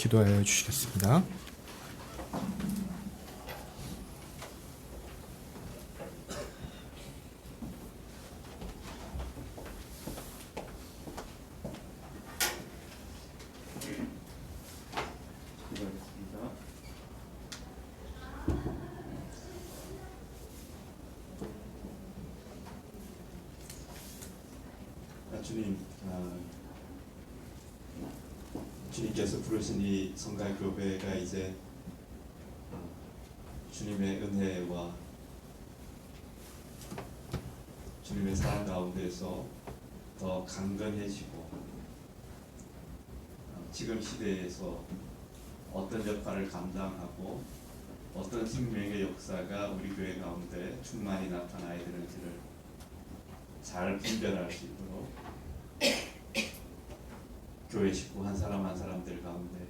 기도하여 주시겠습니다. 주님, 주님께서 부르신 이 성가교회가 이제 주님의 은혜와 주님의 사랑 가운데서 더 강건해지고 지금 시대에서 어떤 역할을 감당하고 어떤 생명의 역사가 우리 교회 가운데 충만히 나타나야 되는지를 잘 분별할 수 있도록 교회 식구 한 사람 한 사람들 가운데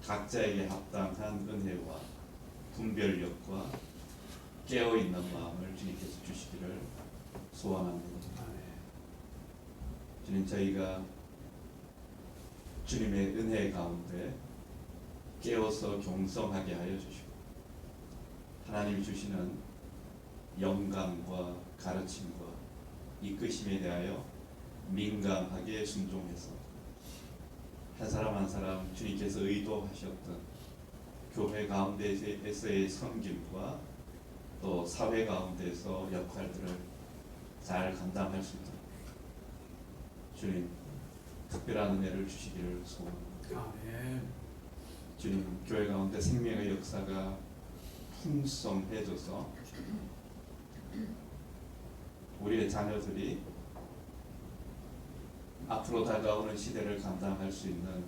각자에게 합당한 은혜와 분별력과 깨어있는 마음을 주님께서 주시기를 소원합니다. 주님, 저희가 주님의 은혜 가운데 깨어서 경성하게 하여 주시고 하나님 주시는 영감과 가르침과 이끄심에 대하여 민감하게 순종해서 한 사람 한 사람 주님께서 의도하셨던 교회 가운데에서의 섬김과 또 사회 가운데서 역할들을 잘 감당할 수 있도록 주님 특별한 은혜를 주시기를 소원합니다. 아멘. 주님, 교회 가운데 생명의 역사가 풍성해져서 우리의 자녀들이 앞으로 다가오는 시대를 감당할 수 있는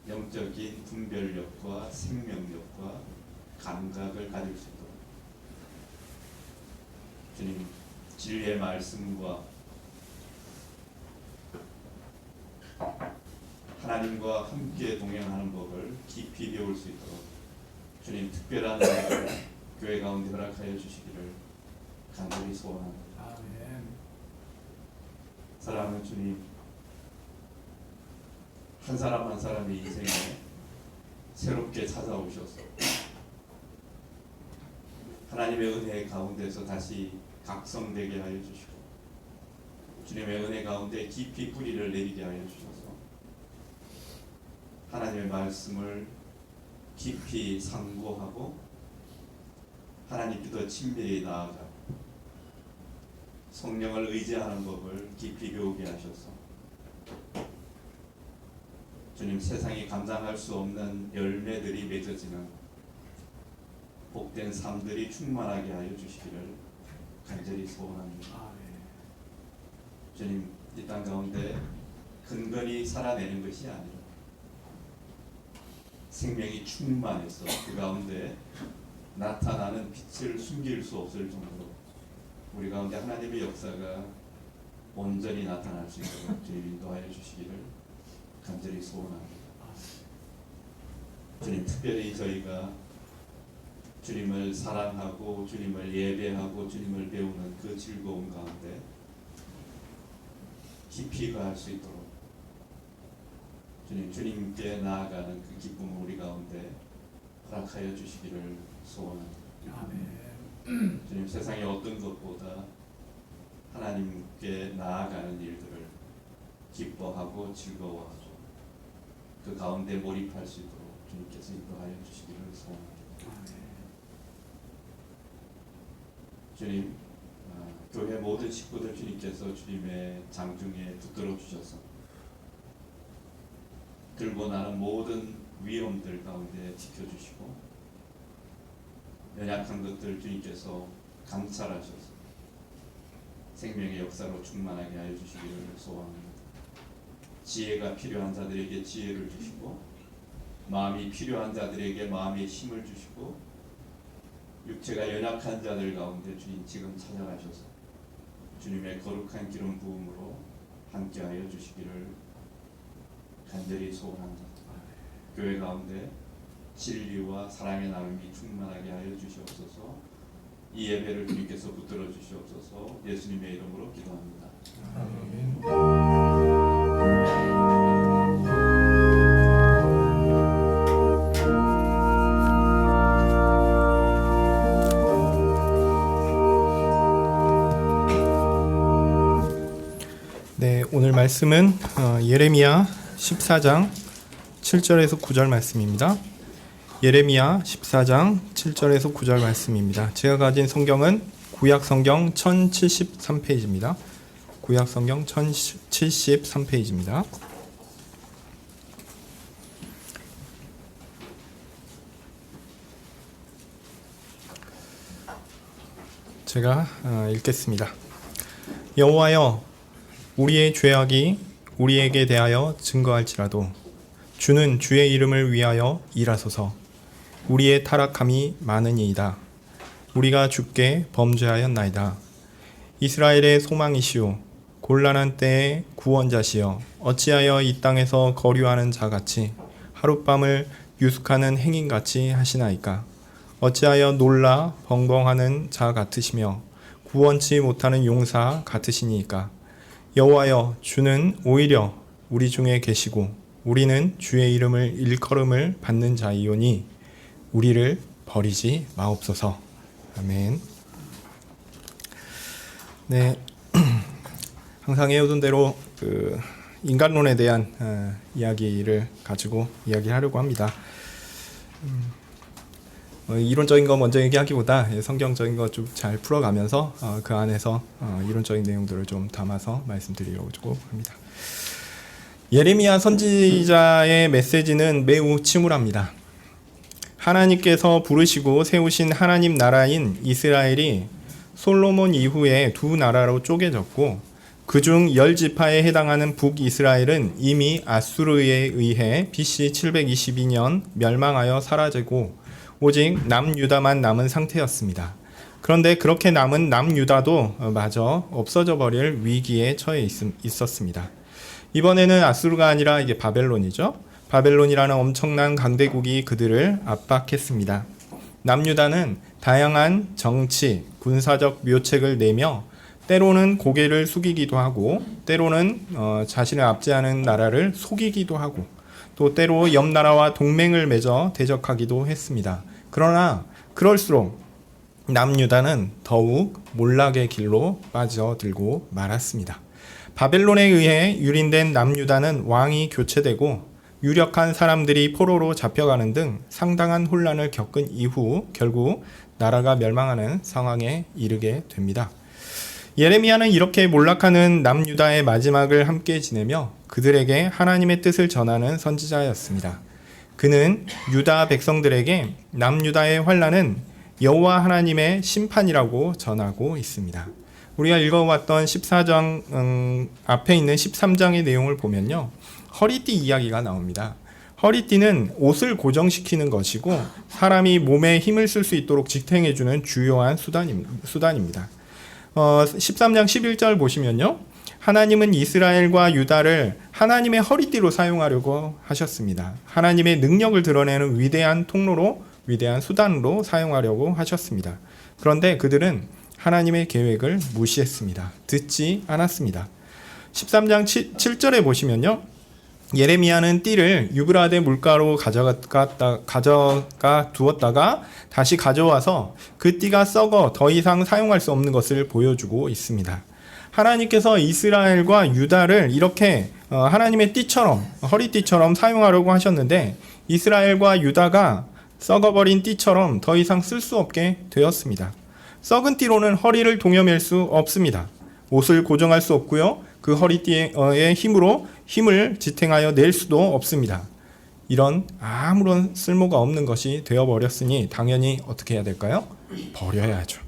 영적인 분별력과 생명력과 감각을 가질 수 있도록 주님, 진리의 말씀과 하나님과 함께 동행하는 법을 깊이 배울 수 있도록 주님 특별한 은혜를 교회 가운데 허락하여 주시기를 간절히 소원합니다. 아멘. 사랑하는 주님, 한 사람 한 사람의 인생에 새롭게 찾아오셔서 하나님의 은혜 가운데서 다시 각성되게 하여 주시고 주님의 은혜 가운데 깊이 뿌리를 내리게 하여 주셔서 하나님의 말씀을 깊이 상고하고 하나님께 더 친밀히 나아가 성령을 의지하는 법을 깊이 배우게 하셔서 주님, 세상이 감당할 수 없는 열매들이 맺어지는 복된 삶들이 충만하게 하여 주시기를 간절히 소원합니다. 아멘. 주님, 이 땅 가운데 근근히 살아내는 것이 아니라 생명이 충만해서 그 가운데 나타나는 빛을 숨길 수 없을 정도로 우리 가운데 하나님의 역사가 온전히 나타날 수 있도록 주님 인도하여 주시기를 간절히 소원합니다. 주님, 특별히 저희가 주님을 사랑하고 주님을 예배하고 주님을 배우는 그 즐거움 가운데 깊이 가할 수 있도록 주님, 주님께 나아가는 그 기쁨을 우리 가운데 허락하여 주시기를 소원합니다. 아멘. 주님, 세상의 어떤 것보다 하나님께 나아가는 일들을 기뻐하고 즐거워하고 그 가운데 몰입할 수 있도록 주님께서 인도하여 주시기를 소원합니다. 아멘. 주님, 교회 모든 식구들 주님께서 주님의 장중에 붙들어 주셔서 들고 나는 모든 위험들 가운데 지켜주시고 연약한 것들 주님께서 감찰하셔서 생명의 역사로 충만하게 하여 주시기를 소원합니다. 지혜가 필요한 자들에게 지혜를 주시고 마음이 필요한 자들에게 마음의 힘을 주시고 육체가 연약한 자들 가운데 주님 지금 찾아가셔서 주님의 거룩한 기름 부음으로 함께하여 주시기를 간절히 소원합니다. 교회 가운데 진리와 사랑의 나눔이 충만하게 하여 주시옵소서. 이 예배를 주님께서 붙들어 주시옵소서. 예수님의 이름으로 기도합니다. 아멘. 말씀은 예레미야 14장 7절에서 9절 말씀입니다. 예레미야 14장 7절에서 9절 말씀입니다. 제가 가진 성경은 구약 성경 1073페이지입니다. 구약 성경 1073페이지입니다. 제가 읽겠습니다. 여호와여, 우리의 죄악이 우리에게 대하여 증거할지라도 주는 주의 이름을 위하여 일하소서. 우리의 타락함이 많으니이다. 우리가 주께 범죄하였나이다. 이스라엘의 소망이시오, 곤란한 때의 구원자시여, 어찌하여 이 땅에서 거류하는 자같이 하룻밤을 유숙하는 행인같이 하시나이까. 어찌하여 놀라 벙벙하는 자 같으시며 구원치 못하는 용사 같으시니까. 여호와여, 주는 오히려 우리 중에 계시고 우리는 주의 이름을 일컬음을 받는 자이오니 우리를 버리지 마옵소서. 아멘. 네, 항상 해오던 대로 인간론에 대한 이야기를 가지고 이야기하려고 합니다. 이론적인 거 먼저 얘기하기보다 성경적인 거 좀 잘 풀어가면서 그 안에서 이론적인 내용들을 좀 담아서 말씀드리려고 합니다. 예레미야 선지자의 메시지는 매우 침울합니다. 하나님께서 부르시고 세우신 하나님 나라인 이스라엘이 솔로몬 이후에 두 나라로 쪼개졌고 그중 10지파에 해당하는 북이스라엘은 이미 아수르에 의해 BC 722년 멸망하여 사라지고 오직 남유다만 남은 상태였습니다. 그런데 그렇게 남은 남유다도 마저 없어져 버릴 위기에 처해 있었습니다. 이번에는 아수르가 아니라 이게 바벨론이죠. 바벨론이라는 엄청난 강대국이 그들을 압박했습니다. 남유다는 다양한 정치, 군사적 묘책을 내며 때로는 고개를 숙이기도 하고 때로는 자신을 압제하는 나라를 속이기도 하고 또 때로 옆 나라와 동맹을 맺어 대적하기도 했습니다. 그러나 그럴수록 남유다는 더욱 몰락의 길로 빠져들고 말았습니다. 바벨론에 의해 유린된 남유다는 왕이 교체되고 유력한 사람들이 포로로 잡혀가는 등 상당한 혼란을 겪은 이후 결국 나라가 멸망하는 상황에 이르게 됩니다. 예레미야는 이렇게 몰락하는 남유다의 마지막을 함께 지내며 그들에게 하나님의 뜻을 전하는 선지자였습니다. 그는 유다 백성들에게 남유다의 환난은 여호와 하나님의 심판이라고 전하고 있습니다. 우리가 읽어왔던 14장 앞에 있는 13장의 내용을 보면요, 허리띠 이야기가 나옵니다. 허리띠는 옷을 고정시키는 것이고 사람이 몸에 힘을 쓸 수 있도록 지탱해주는 주요한 수단입니다. 13장 11절 보시면요, 하나님은 이스라엘과 유다를 하나님의 허리띠로 사용하려고 하셨습니다. 하나님의 능력을 드러내는 위대한 통로로, 위대한 수단으로 사용하려고 하셨습니다. 그런데 그들은 하나님의 계획을 무시했습니다. 듣지 않았습니다. 13장 7절에 보시면요, 예레미야는 띠를 유브라데 물가로 가져가 두었다가 다시 가져와서 그 띠가 썩어 더 이상 사용할 수 없는 것을 보여주고 있습니다. 하나님께서 이스라엘과 유다를 이렇게 하나님의 띠처럼, 허리띠처럼 사용하려고 하셨는데 이스라엘과 유다가 썩어버린 띠처럼 더 이상 쓸 수 없게 되었습니다. 썩은 띠로는 허리를 동여맬 수 없습니다. 옷을 고정할 수 없고요, 그 허리띠의 힘을 지탱하여 낼 수도 없습니다. 이런 아무런 쓸모가 없는 것이 되어버렸으니 당연히 어떻게 해야 될까요? 버려야죠.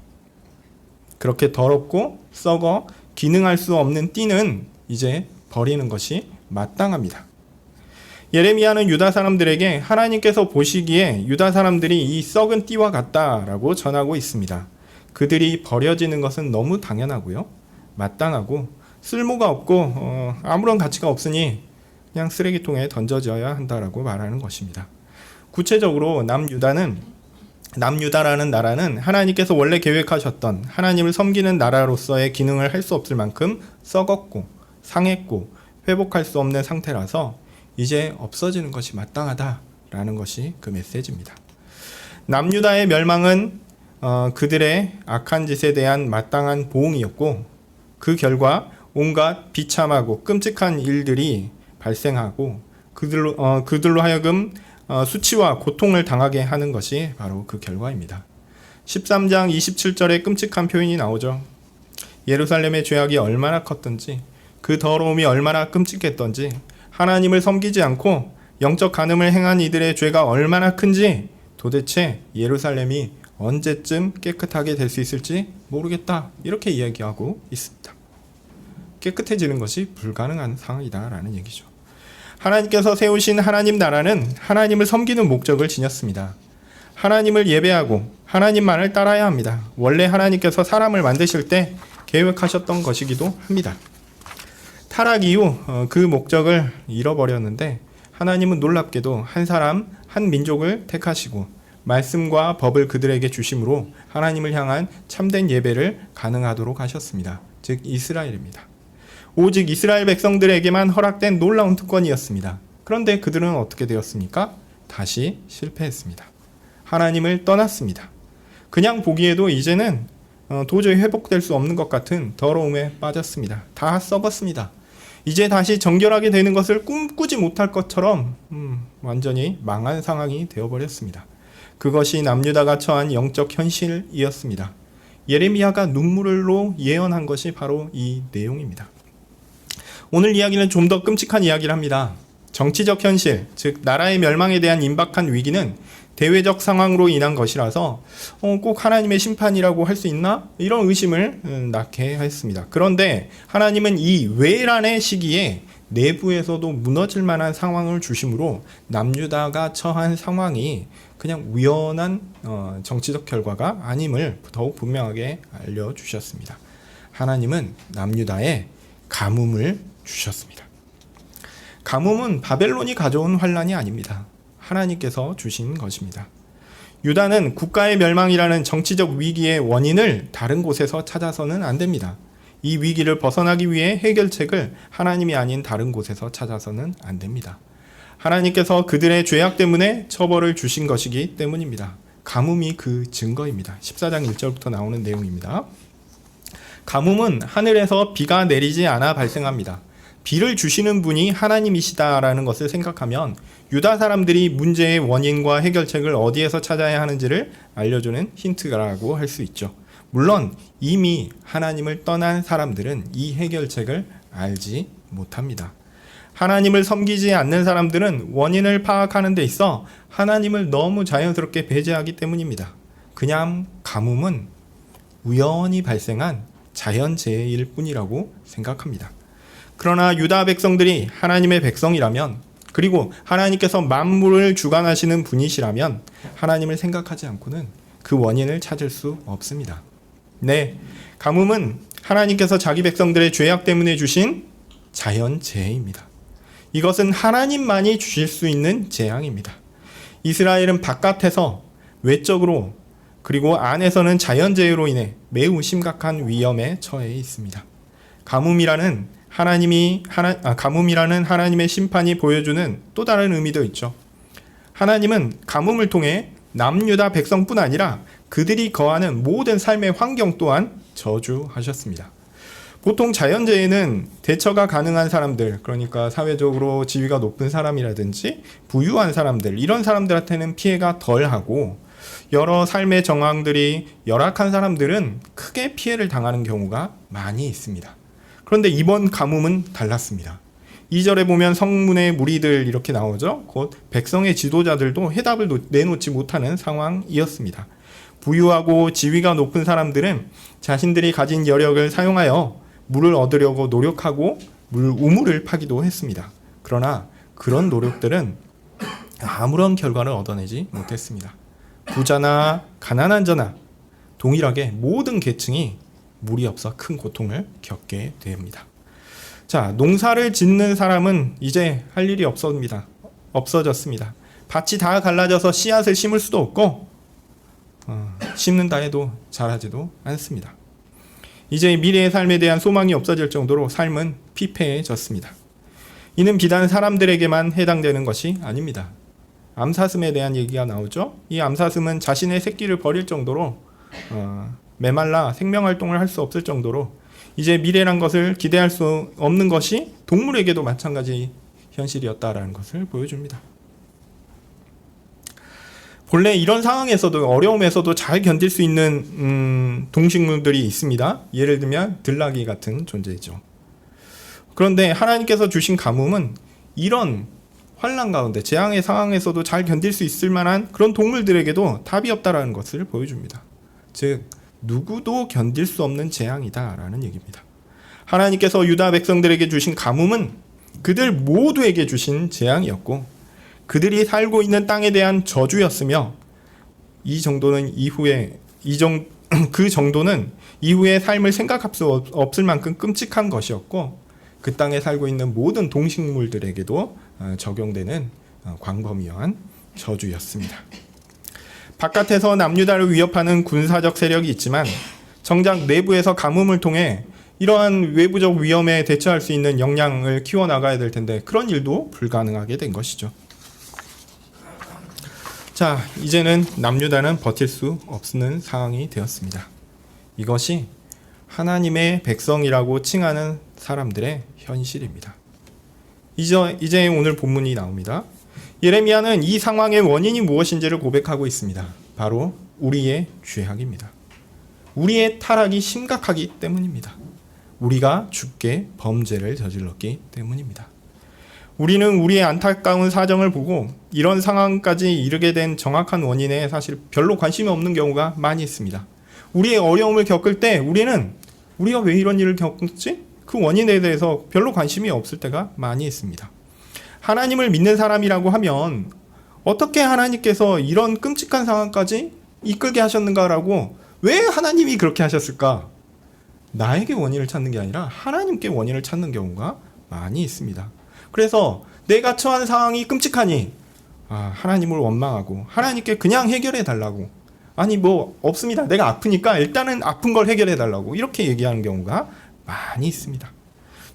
그렇게 더럽고 썩어 기능할 수 없는 띠는 이제 버리는 것이 마땅합니다. 예레미야는 유다 사람들에게 하나님께서 보시기에 유다 사람들이 이 썩은 띠와 같다라고 전하고 있습니다. 그들이 버려지는 것은 너무 당연하고요, 마땅하고 쓸모가 없고 아무런 가치가 없으니 그냥 쓰레기통에 던져져야 한다라고 말하는 것입니다. 구체적으로 남유다라는 나라는 하나님께서 원래 계획하셨던 하나님을 섬기는 나라로서의 기능을 할 수 없을 만큼 썩었고 상했고 회복할 수 없는 상태라서 이제 없어지는 것이 마땅하다라는 것이 그 메시지입니다. 남유다의 멸망은 그들의 악한 짓에 대한 마땅한 보응이었고 그 결과 온갖 비참하고 끔찍한 일들이 발생하고 그들로 하여금 수치와 고통을 당하게 하는 것이 바로 그 결과입니다. 13장 27절에 끔찍한 표현이 나오죠. 예루살렘의 죄악이 얼마나 컸던지, 그 더러움이 얼마나 끔찍했던지, 하나님을 섬기지 않고 영적 간음을 행한 이들의 죄가 얼마나 큰지, 도대체 예루살렘이 언제쯤 깨끗하게 될 수 있을지 모르겠다, 이렇게 이야기하고 있습니다. 깨끗해지는 것이 불가능한 상황이다라는 얘기죠. 하나님께서 세우신 하나님 나라는 하나님을 섬기는 목적을 지녔습니다. 하나님을 예배하고 하나님만을 따라야 합니다. 원래 하나님께서 사람을 만드실 때 계획하셨던 것이기도 합니다. 타락 이후 그 목적을 잃어버렸는데, 하나님은 놀랍게도 한 사람, 한 민족을 택하시고 말씀과 법을 그들에게 주심으로 하나님을 향한 참된 예배를 가능하도록 하셨습니다. 즉 이스라엘입니다. 오직 이스라엘 백성들에게만 허락된 놀라운 특권이었습니다. 그런데 그들은 어떻게 되었습니까? 다시 실패했습니다. 하나님을 떠났습니다. 그냥 보기에도 이제는 도저히 회복될 수 없는 것 같은 더러움에 빠졌습니다. 다 썩었습니다. 이제 다시 정결하게 되는 것을 꿈꾸지 못할 것처럼 완전히 망한 상황이 되어버렸습니다. 그것이 남유다가 처한 영적 현실이었습니다. 예레미야가 눈물로 예언한 것이 바로 이 내용입니다. 오늘 이야기는 좀 더 끔찍한 이야기를 합니다. 정치적 현실, 즉 나라의 멸망에 대한 임박한 위기는 대외적 상황으로 인한 것이라서 꼭 하나님의 심판이라고 할 수 있나? 이런 의심을 낳게 했습니다. 그런데 하나님은 이 외란의 시기에 내부에서도 무너질 만한 상황을 주심으로 남유다가 처한 상황이 그냥 우연한 정치적 결과가 아님을 더욱 분명하게 알려주셨습니다. 하나님은 남유다에 가뭄을 주셨습니다. 가뭄은 바벨론이 가져온 환란이 아닙니다. 하나님께서 주신 것입니다. 유다는 국가의 멸망이라는 정치적 위기의 원인을 다른 곳에서 찾아서는 안 됩니다. 이 위기를 벗어나기 위해 해결책을 하나님이 아닌 다른 곳에서 찾아서는 안 됩니다. 하나님께서 그들의 죄악 때문에 처벌을 주신 것이기 때문입니다. 가뭄이 그 증거입니다. 14장 1절부터 나오는 내용입니다. 가뭄은 하늘에서 비가 내리지 않아 발생합니다. 비를 주시는 분이 하나님이시다라는 것을 생각하면 유다 사람들이 문제의 원인과 해결책을 어디에서 찾아야 하는지를 알려주는 힌트라고 할 수 있죠. 물론 이미 하나님을 떠난 사람들은 이 해결책을 알지 못합니다. 하나님을 섬기지 않는 사람들은 원인을 파악하는 데 있어 하나님을 너무 자연스럽게 배제하기 때문입니다. 그냥 가뭄은 우연히 발생한 자연재해일 뿐이라고 생각합니다. 그러나 유다 백성들이 하나님의 백성이라면, 그리고 하나님께서 만물을 주관하시는 분이시라면 하나님을 생각하지 않고는 그 원인을 찾을 수 없습니다. 네, 가뭄은 하나님께서 자기 백성들의 죄악 때문에 주신 자연재해입니다. 이것은 하나님만이 주실 수 있는 재앙입니다. 이스라엘은 바깥에서 외적으로, 그리고 안에서는 자연재해로 인해 매우 심각한 위험에 처해 있습니다. 가뭄이라는 하나님의 심판이 보여주는 또 다른 의미도 있죠. 하나님은 가뭄을 통해 남유다 백성뿐 아니라 그들이 거하는 모든 삶의 환경 또한 저주하셨습니다. 보통 자연재해는 대처가 가능한 사람들, 그러니까 사회적으로 지위가 높은 사람이라든지 부유한 사람들, 이런 사람들한테는 피해가 덜하고, 여러 삶의 정황들이 열악한 사람들은 크게 피해를 당하는 경우가 많이 있습니다. 그런데 이번 가뭄은 달랐습니다. 2절에 보면 성문의 무리들 이렇게 나오죠. 곧 백성의 지도자들도 해답을 내놓지 못하는 상황이었습니다. 부유하고 지위가 높은 사람들은 자신들이 가진 여력을 사용하여 물을 얻으려고 노력하고 우물을 파기도 했습니다. 그러나 그런 노력들은 아무런 결과를 얻어내지 못했습니다. 부자나 가난한 자나 동일하게 모든 계층이 물이 없어 큰 고통을 겪게 됩니다. 자, 농사를 짓는 사람은 이제 할 일이 없어졌습니다. 밭이 다 갈라져서 씨앗을 심을 수도 없고 심는다 해도 자라지도 않습니다. 이제 미래의 삶에 대한 소망이 없어질 정도로 삶은 피폐해졌습니다. 이는 비단 사람들에게만 해당되는 것이 아닙니다. 암사슴에 대한 얘기가 나오죠. 이 암사슴은 자신의 새끼를 버릴 정도로 메말라 생명활동을 할 수 없을 정도로 이제 미래란 것을 기대할 수 없는 것이 동물에게도 마찬가지 현실이었다라는 것을 보여줍니다. 본래 이런 상황에서도 어려움에서도 잘 견딜 수 있는 동식물들이 있습니다. 예를 들면 들나귀 같은 존재죠. 그런데 하나님께서 주신 가뭄은 이런 환난 가운데 재앙의 상황에서도 잘 견딜 수 있을 만한 그런 동물들에게도 답이 없다라는 것을 보여줍니다. 즉 누구도 견딜 수 없는 재앙이다라는 얘기입니다. 하나님께서 유다 백성들에게 주신 가뭄은 그들 모두에게 주신 재앙이었고 그들이 살고 있는 땅에 대한 저주였으며 이 정도는 이후에 그 정도는 이후의 삶을 생각할 수 없을 만큼 끔찍한 것이었고 그 땅에 살고 있는 모든 동식물들에게도 적용되는 광범위한 저주였습니다. 바깥에서 남유다를 위협하는 군사적 세력이 있지만 정작 내부에서 가뭄을 통해 이러한 외부적 위험에 대처할 수 있는 역량을 키워나가야 될 텐데 그런 일도 불가능하게 된 것이죠. 자, 이제는 남유다는 버틸 수 없는 상황이 되었습니다. 이것이 하나님의 백성이라고 칭하는 사람들의 현실입니다. 이제 오늘 본문이 나옵니다. 예레미야는 이 상황의 원인이 무엇인지를 고백하고 있습니다. 바로 우리의 죄악입니다. 우리의 타락이 심각하기 때문입니다. 우리가 주께 범죄를 저질렀기 때문입니다. 우리는 우리의 안타까운 사정을 보고 이런 상황까지 이르게 된 정확한 원인에 사실 별로 관심이 없는 경우가 많이 있습니다. 우리의 어려움을 겪을 때 우리가 왜 이런 일을 겪었지? 그 원인에 대해서 별로 관심이 없을 때가 많이 있습니다. 하나님을 믿는 사람이라고 하면 어떻게 하나님께서 이런 끔찍한 상황까지 이끌게 하셨는가라고 왜 하나님이 그렇게 하셨을까? 나에게 원인을 찾는 게 아니라 하나님께 원인을 찾는 경우가 많이 있습니다. 그래서 내가 처한 상황이 끔찍하니 하나님을 원망하고 하나님께 그냥 해결해 달라고 아니 뭐 없습니다. 내가 아프니까 일단은 아픈 걸 해결해 달라고 이렇게 얘기하는 경우가 많이 있습니다.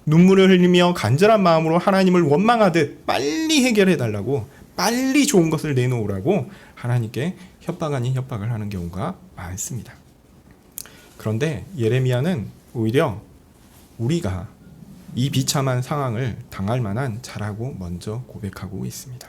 눈물을 흘리며 간절한 마음으로 하나님을 원망하듯 빨리 해결해 달라고 빨리 좋은 것을 내놓으라고 하나님께 협박 아닌 협박을 하는 경우가 많습니다. 그런데 예레미야는 오히려 우리가 이 비참한 상황을 당할 만한 자라고 먼저 고백하고 있습니다.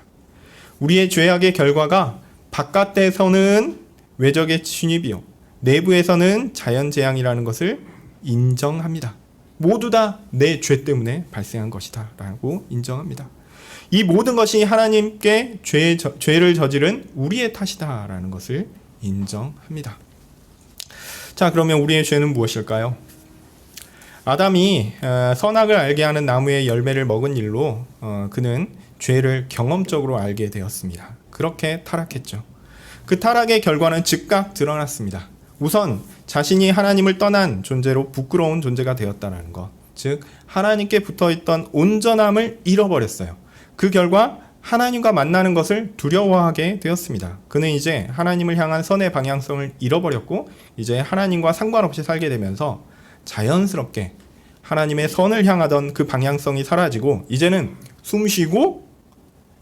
우리의 죄악의 결과가 바깥에서는 외적의 침입이요 내부에서는 자연재앙이라는 것을 인정합니다. 모두 다 내 죄 때문에 발생한 것이다 라고 인정합니다. 이 모든 것이 하나님께 죄를 저지른 우리의 탓이다 라는 것을 인정합니다. 자, 그러면 우리의 죄는 무엇일까요? 아담이 선악을 알게 하는 나무의 열매를 먹은 일로 그는 죄를 경험적으로 알게 되었습니다. 그렇게 타락했죠. 그 타락의 결과는 즉각 드러났습니다. 우선 자신이 하나님을 떠난 존재로 부끄러운 존재가 되었다는 것, 즉 하나님께 붙어있던 온전함을 잃어버렸어요. 그 결과 하나님과 만나는 것을 두려워하게 되었습니다. 그는 이제 하나님을 향한 선의 방향성을 잃어버렸고 이제 하나님과 상관없이 살게 되면서 자연스럽게 하나님의 선을 향하던 그 방향성이 사라지고 이제는 숨쉬고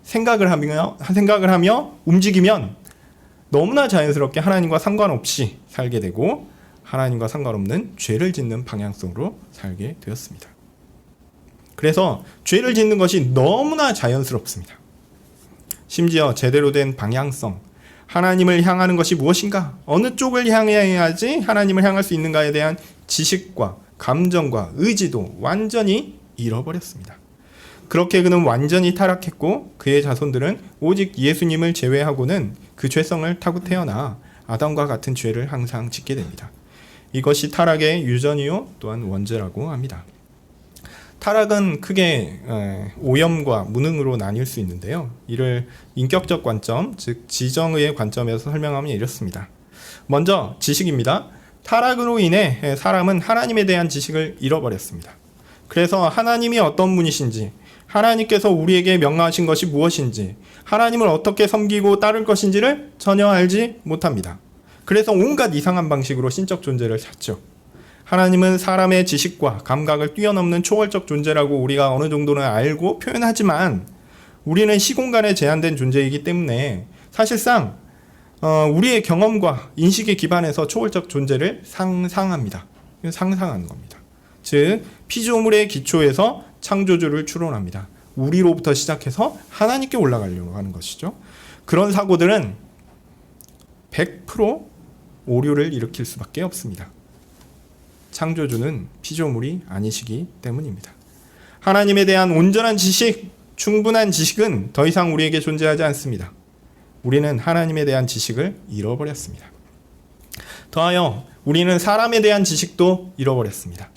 생각을 하며 움직이면 너무나 자연스럽게 하나님과 상관없이 살게 되고 하나님과 상관없는 죄를 짓는 방향성으로 살게 되었습니다. 그래서 죄를 짓는 것이 너무나 자연스럽습니다. 심지어 제대로 된 방향성, 하나님을 향하는 것이 무엇인가, 어느 쪽을 향해야지 하나님을 향할 수 있는가에 대한 지식과 감정과 의지도 완전히 잃어버렸습니다. 그렇게 그는 완전히 타락했고 그의 자손들은 오직 예수님을 제외하고는 그 죄성을 타고 태어나 아담과 같은 죄를 항상 짓게 됩니다. 이것이 타락의 유전이요 또한 원죄라고 합니다. 타락은 크게 오염과 무능으로 나뉠 수 있는데요. 이를 인격적 관점, 즉 지정의의 관점에서 설명하면 이렇습니다. 먼저 지식입니다. 타락으로 인해 사람은 하나님에 대한 지식을 잃어버렸습니다. 그래서 하나님이 어떤 분이신지, 하나님께서 우리에게 명하신 것이 무엇인지, 하나님을 어떻게 섬기고 따를 것인지를 전혀 알지 못합니다. 그래서 온갖 이상한 방식으로 신적 존재를 찾죠. 하나님은 사람의 지식과 감각을 뛰어넘는 초월적 존재라고 우리가 어느 정도는 알고 표현하지만 우리는 시공간에 제한된 존재이기 때문에 사실상 우리의 경험과 인식에 기반해서 초월적 존재를 상상합니다. 상상하는 겁니다. 즉 피조물의 기초에서 창조주를 추론합니다. 우리로부터 시작해서 하나님께 올라가려고 하는 것이죠. 그런 사고들은 100% 오류를 일으킬 수밖에 없습니다. 창조주는 피조물이 아니시기 때문입니다. 하나님에 대한 온전한 지식, 충분한 지식은 더 이상 우리에게 존재하지 않습니다. 우리는 하나님에 대한 지식을 잃어버렸습니다. 더하여 우리는 사람에 대한 지식도 잃어버렸습니다.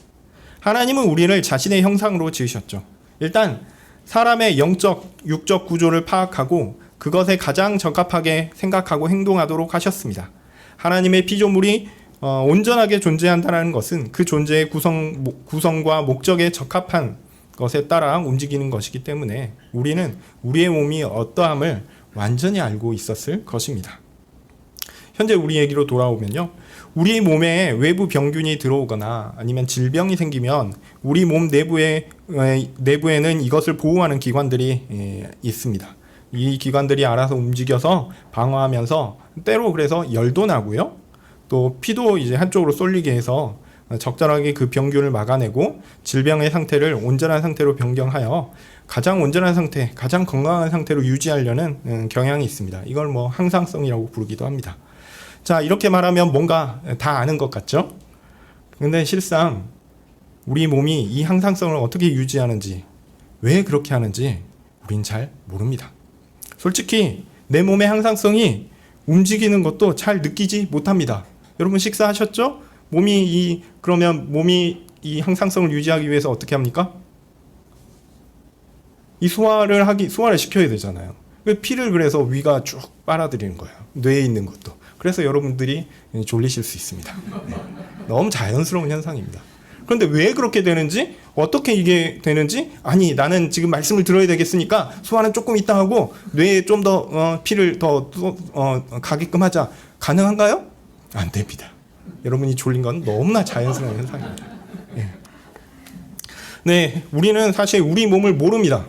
하나님은 우리를 자신의 형상으로 지으셨죠. 일단 사람의 영적, 육적 구조를 파악하고 그것에 가장 적합하게 생각하고 행동하도록 하셨습니다. 하나님의 피조물이 온전하게 존재한다는 것은 그 존재의 구성과 목적에 적합한 것에 따라 움직이는 것이기 때문에 우리는 우리의 몸이 어떠함을 완전히 알고 있었을 것입니다. 현재 우리 얘기로 돌아오면요. 우리 몸에 외부 병균이 들어오거나 아니면 질병이 생기면 우리 몸 내부에는 이것을 보호하는 기관들이 있습니다. 이 기관들이 알아서 움직여서 방어하면서 때로 그래서 열도 나고요. 또 피도 이제 한쪽으로 쏠리게 해서 적절하게 그 병균을 막아내고 질병의 상태를 온전한 상태로 변경하여 가장 온전한 상태, 가장 건강한 상태로 유지하려는 경향이 있습니다. 이걸 뭐 항상성이라고 부르기도 합니다. 자, 이렇게 말하면 뭔가 다 아는 것 같죠? 근데 실상 우리 몸이 이 항상성을 어떻게 유지하는지, 왜 그렇게 하는지 우린 잘 모릅니다. 솔직히 내 몸의 항상성이 움직이는 것도 잘 느끼지 못합니다. 여러분 식사하셨죠? 그러면 몸이 이 항상성을 유지하기 위해서 어떻게 합니까? 이 소화를 시켜야 되잖아요. 피를 그래서 위가 쭉 빨아들이는 거예요. 뇌에 있는 것도. 그래서 여러분들이 졸리실 수 있습니다. 네. 너무 자연스러운 현상입니다. 그런데 왜 그렇게 되는지, 어떻게 이게 되는지, 아니 나는 지금 말씀을 들어야 되겠으니까 소화는 조금 이따 하고 뇌에 좀 더 피를 더 가게끔 하자. 가능한가요? 안 됩니다. 여러분이 졸린 건 너무나 자연스러운 현상입니다. 예. 네, 우리는 사실 우리 몸을 모릅니다.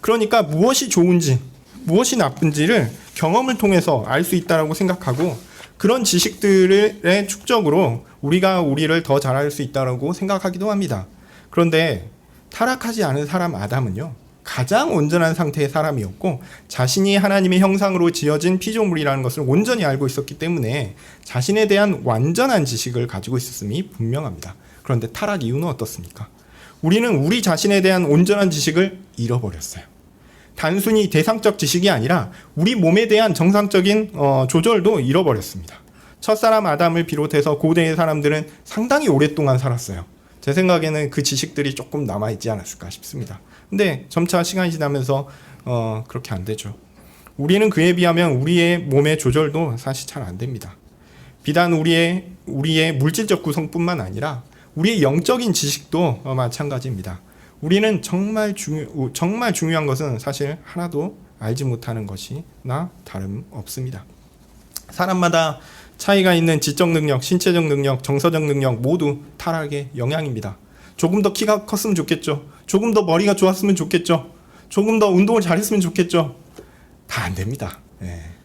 그러니까 무엇이 좋은지, 무엇이 나쁜지를 경험을 통해서 알 수 있다고 생각하고 그런 지식들의 축적으로 우리가 우리를 더 잘할 수 있다고 생각하기도 합니다. 그런데 타락하지 않은 사람 아담은요, 가장 온전한 상태의 사람이었고 자신이 하나님의 형상으로 지어진 피조물이라는 것을 온전히 알고 있었기 때문에 자신에 대한 완전한 지식을 가지고 있었음이 분명합니다. 그런데 타락 이유는 어떻습니까? 우리는 우리 자신에 대한 온전한 지식을 잃어버렸어요. 단순히 대상적 지식이 아니라 우리 몸에 대한 정상적인 조절도 잃어버렸습니다. 첫사람 아담을 비롯해서 고대의 사람들은 상당히 오랫동안 살았어요. 제 생각에는 그 지식들이 조금 남아있지 않았을까 싶습니다. 근데 점차 시간이 지나면서 그렇게 안 되죠. 우리는 그에 비하면 우리의 몸의 조절도 사실 잘 안 됩니다. 비단 우리의 물질적 구성뿐만 아니라 우리의 영적인 지식도 마찬가지입니다. 우리는 정말 중요한 것은 사실 하나도 알지 못하는 것이나 다름없습니다. 사람마다 차이가 있는 지적 능력, 신체적 능력, 정서적 능력 모두 타락의 영향입니다. 조금 더 키가 컸으면 좋겠죠. 조금 더 머리가 좋았으면 좋겠죠. 조금 더 운동을 잘했으면 좋겠죠. 다 안 됩니다.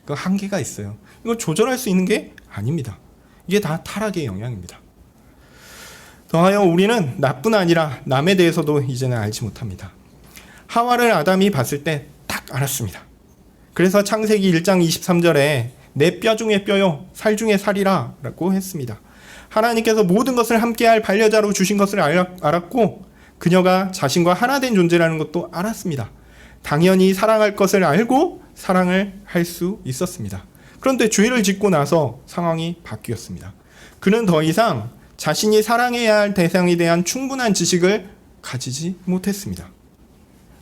그 한계가 있어요. 이걸 조절할 수 있는 게 아닙니다. 이게 다 타락의 영향입니다. 더하여 우리는 나뿐 아니라 남에 대해서도 이제는 알지 못합니다. 하와를 아담이 봤을 때 딱 알았습니다. 그래서 창세기 1장 23절에 내 뼈 중에 뼈요 살 중에 살이라 라고 했습니다. 하나님께서 모든 것을 함께할 반려자로 주신 것을 알았고 그녀가 자신과 하나 된 존재라는 것도 알았습니다. 당연히 사랑할 것을 알고 사랑을 할 수 있었습니다. 그런데 죄를 짓고 나서 상황이 바뀌었습니다. 그는 더 이상 자신이 사랑해야 할 대상에 대한 충분한 지식을 가지지 못했습니다.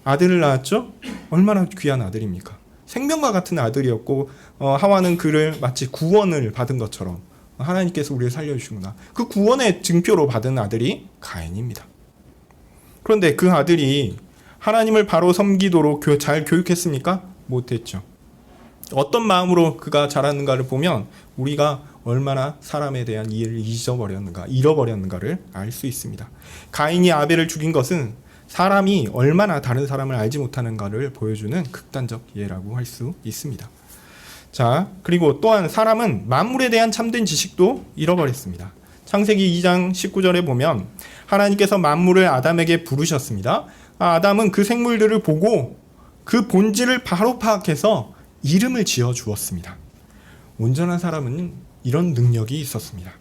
아들을 낳았죠? 얼마나 귀한 아들입니까? 생명과 같은 아들이었고 하와는 그를 마치 구원을 받은 것처럼 하나님께서 우리를 살려주시구나. 그 구원의 증표로 받은 아들이 가인입니다. 그런데 그 아들이 하나님을 바로 섬기도록 잘 교육했습니까? 못했죠. 어떤 마음으로 그가 자랐는가를 보면 우리가 얼마나 사람에 대한 이해를 잃어버렸는가를 알 수 있습니다. 가인이 아벨을 죽인 것은 사람이 얼마나 다른 사람을 알지 못하는가를 보여주는 극단적 예라고 할 수 있습니다. 자, 그리고 또한 사람은 만물에 대한 참된 지식도 잃어버렸습니다. 창세기 2장 19절에 보면 하나님께서 만물을 아담에게 부르셨습니다. 아담은 그 생물들을 보고 그 본질을 바로 파악해서 이름을 지어 주었습니다. 온전한 사람은 이런 능력이 있었습니다.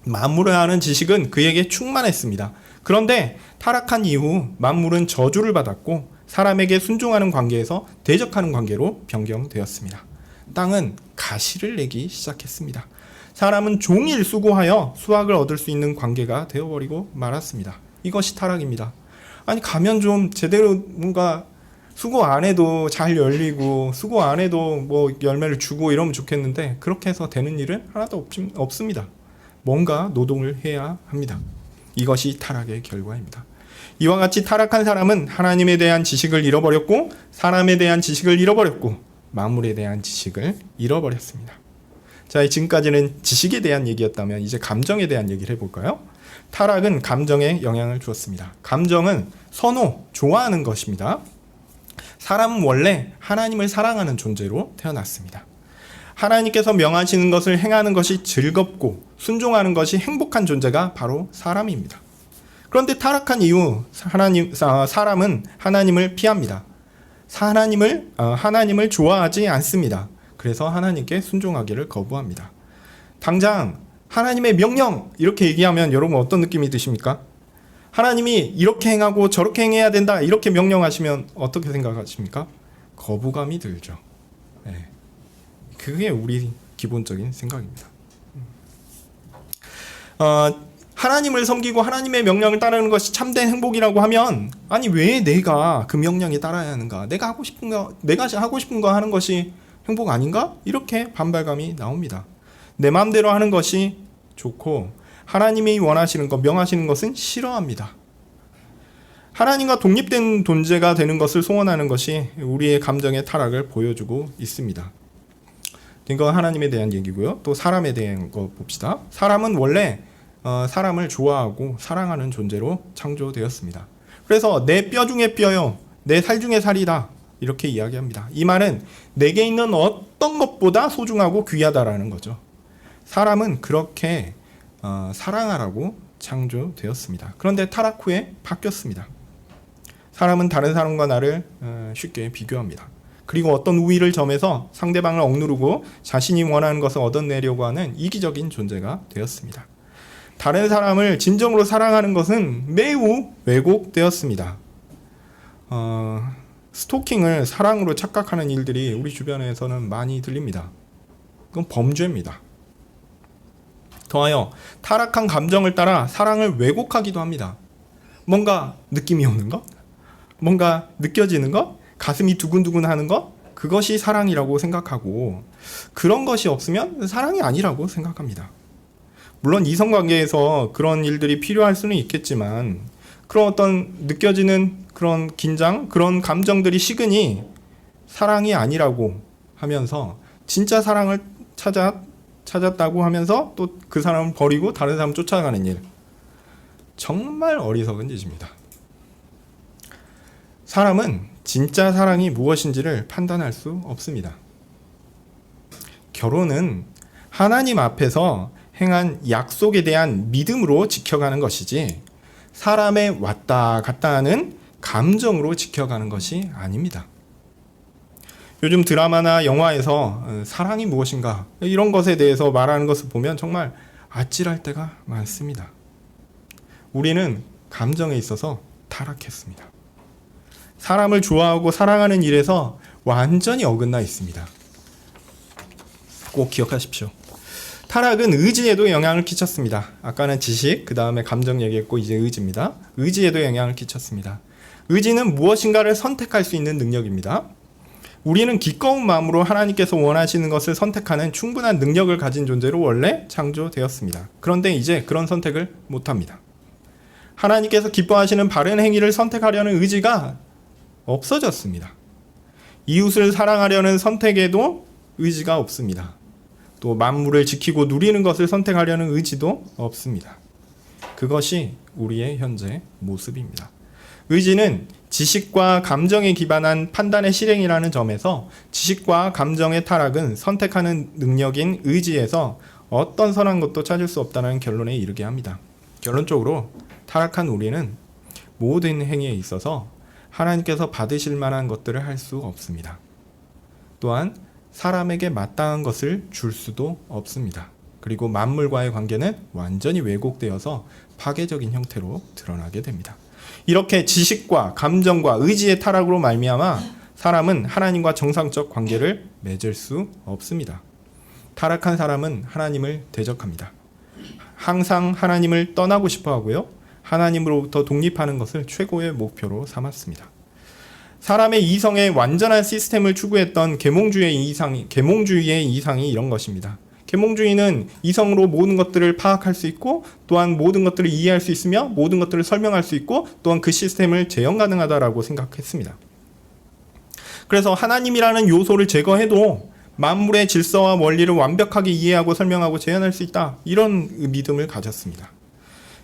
만물을 아는 지식은 그에게 충만했습니다. 그런데 타락한 이후 만물은 저주를 받았고 사람에게 순종하는 관계에서 대적하는 관계로 변경되었습니다. 땅은 가시를 내기 시작했습니다. 사람은 종일 수고하여 수확을 얻을 수 있는 관계가 되어버리고 말았습니다. 이것이 타락입니다. 아니 가면 좀 제대로 뭔가 수고 안 해도 잘 열리고 수고 안 해도 뭐 열매를 주고 이러면 좋겠는데 그렇게 해서 되는 일은 하나도 없습니다. 뭔가 노동을 해야 합니다. 이것이 타락의 결과입니다. 이와 같이 타락한 사람은 하나님에 대한 지식을 잃어버렸고 사람에 대한 지식을 잃어버렸고 만물에 대한 지식을 잃어버렸습니다. 자, 지금까지는 지식에 대한 얘기였다면 이제 감정에 대한 얘기를 해볼까요? 타락은 감정에 영향을 주었습니다. 감정은 선호, 좋아하는 것입니다. 사람은 원래 하나님을 사랑하는 존재로 태어났습니다. 하나님께서 명하시는 것을 행하는 것이 즐겁고 순종하는 것이 행복한 존재가 바로 사람입니다. 그런데 타락한 이후 사람은 하나님을 피합니다. 하나님을 좋아하지 않습니다. 그래서 하나님께 순종하기를 거부합니다. 당장 하나님의 명령 이렇게 얘기하면 여러분 어떤 느낌이 드십니까? 하나님이 이렇게 행하고 저렇게 행해야 된다 이렇게 명령하시면 어떻게 생각하십니까? 거부감이 들죠. 네. 그게 우리 기본적인 생각입니다. 하나님을 섬기고 하나님의 명령을 따르는 것이 참된 행복이라고 하면 아니 왜 내가 그 명령에 따라야 하는가? 내가 하고 싶은 거 하는 것이 행복 아닌가? 이렇게 반발감이 나옵니다. 내 마음대로 하는 것이 좋고 하나님이 원하시는 것, 명하시는 것은 싫어합니다. 하나님과 독립된 존재가 되는 것을 소원하는 것이 우리의 감정의 타락을 보여주고 있습니다. 이거 하나님에 대한 얘기고요. 또 사람에 대한 거 봅시다. 사람은 원래 사람을 좋아하고 사랑하는 존재로 창조되었습니다. 그래서 내 뼈 중에 뼈요, 내 살 중에 살이다 이렇게 이야기합니다. 이 말은 내게 있는 어떤 것보다 소중하고 귀하다라는 거죠. 사람은 그렇게 사랑하라고 창조되었습니다. 그런데 타락 후에 바뀌었습니다. 사람은 다른 사람과 나를 쉽게 비교합니다. 그리고 어떤 우위를 점해서 상대방을 억누르고 자신이 원하는 것을 얻어내려고 하는 이기적인 존재가 되었습니다. 다른 사람을 진정으로 사랑하는 것은 매우 왜곡되었습니다. 스토킹을 사랑으로 착각하는 일들이 우리 주변에서는 많이 들립니다. 그건 범죄입니다. 더하여 타락한 감정을 따라 사랑을 왜곡하기도 합니다. 뭔가 느낌이 오는 것? 뭔가 느껴지는 것? 가슴이 두근두근 하는 것? 그것이 사랑이라고 생각하고 그런 것이 없으면 사랑이 아니라고 생각합니다. 물론 이성관계에서 그런 일들이 필요할 수는 있겠지만 그런 어떤 느껴지는 그런 긴장, 그런 감정들이 식으니 사랑이 아니라고 하면서 진짜 사랑을 찾았다고 하면서 또 그 사람을 버리고 다른 사람 쫓아가는 일. 정말 어리석은 짓입니다. 사람은 진짜 사랑이 무엇인지를 판단할 수 없습니다. 결혼은 하나님 앞에서 행한 약속에 대한 믿음으로 지켜가는 것이지 사람의 왔다 갔다 하는 감정으로 지켜가는 것이 아닙니다. 요즘 드라마나 영화에서 사랑이 무엇인가 이런 것에 대해서 말하는 것을 보면 정말 아찔할 때가 많습니다. 우리는 감정에 있어서 타락했습니다. 사람을 좋아하고 사랑하는 일에서 완전히 어긋나 있습니다. 꼭 기억하십시오. 타락은 의지에도 영향을 끼쳤습니다. 아까는 지식, 그 다음에 감정 얘기했고 이제 의지입니다. 의지에도 영향을 끼쳤습니다. 의지는 무엇인가를 선택할 수 있는 능력입니다. 우리는 기꺼운 마음으로 하나님께서 원하시는 것을 선택하는 충분한 능력을 가진 존재로 원래 창조되었습니다. 그런데 이제 그런 선택을 못합니다. 하나님께서 기뻐하시는 바른 행위를 선택하려는 의지가 없어졌습니다. 이웃을 사랑하려는 선택에도 의지가 없습니다. 또 만물을 지키고 누리는 것을 선택하려는 의지도 없습니다. 그것이 우리의 현재 모습입니다. 의지는 지식과 감정에 기반한 판단의 실행이라는 점에서 지식과 감정의 타락은 선택하는 능력인 의지에서 어떤 선한 것도 찾을 수 없다는 결론에 이르게 합니다. 결론적으로 타락한 우리는 모든 행위에 있어서 하나님께서 받으실 만한 것들을 할 수 없습니다. 또한 사람에게 마땅한 것을 줄 수도 없습니다. 그리고 만물과의 관계는 완전히 왜곡되어서 파괴적인 형태로 드러나게 됩니다. 이렇게 지식과 감정과 의지의 타락으로 말미암아 사람은 하나님과 정상적 관계를 맺을 수 없습니다. 타락한 사람은 하나님을 대적합니다. 항상 하나님을 떠나고 싶어 하고요. 하나님으로부터 독립하는 것을 최고의 목표로 삼았습니다. 사람의 이성의 완전한 시스템을 추구했던 계몽주의의 이상이 이런 것입니다. 계몽주의는 이성으로 모든 것들을 파악할 수 있고 또한 모든 것들을 이해할 수 있으며 모든 것들을 설명할 수 있고 또한 그 시스템을 재현 가능하다라고 생각했습니다. 그래서 하나님이라는 요소를 제거해도 만물의 질서와 원리를 완벽하게 이해하고 설명하고 재현할 수 있다. 이런 믿음을 가졌습니다.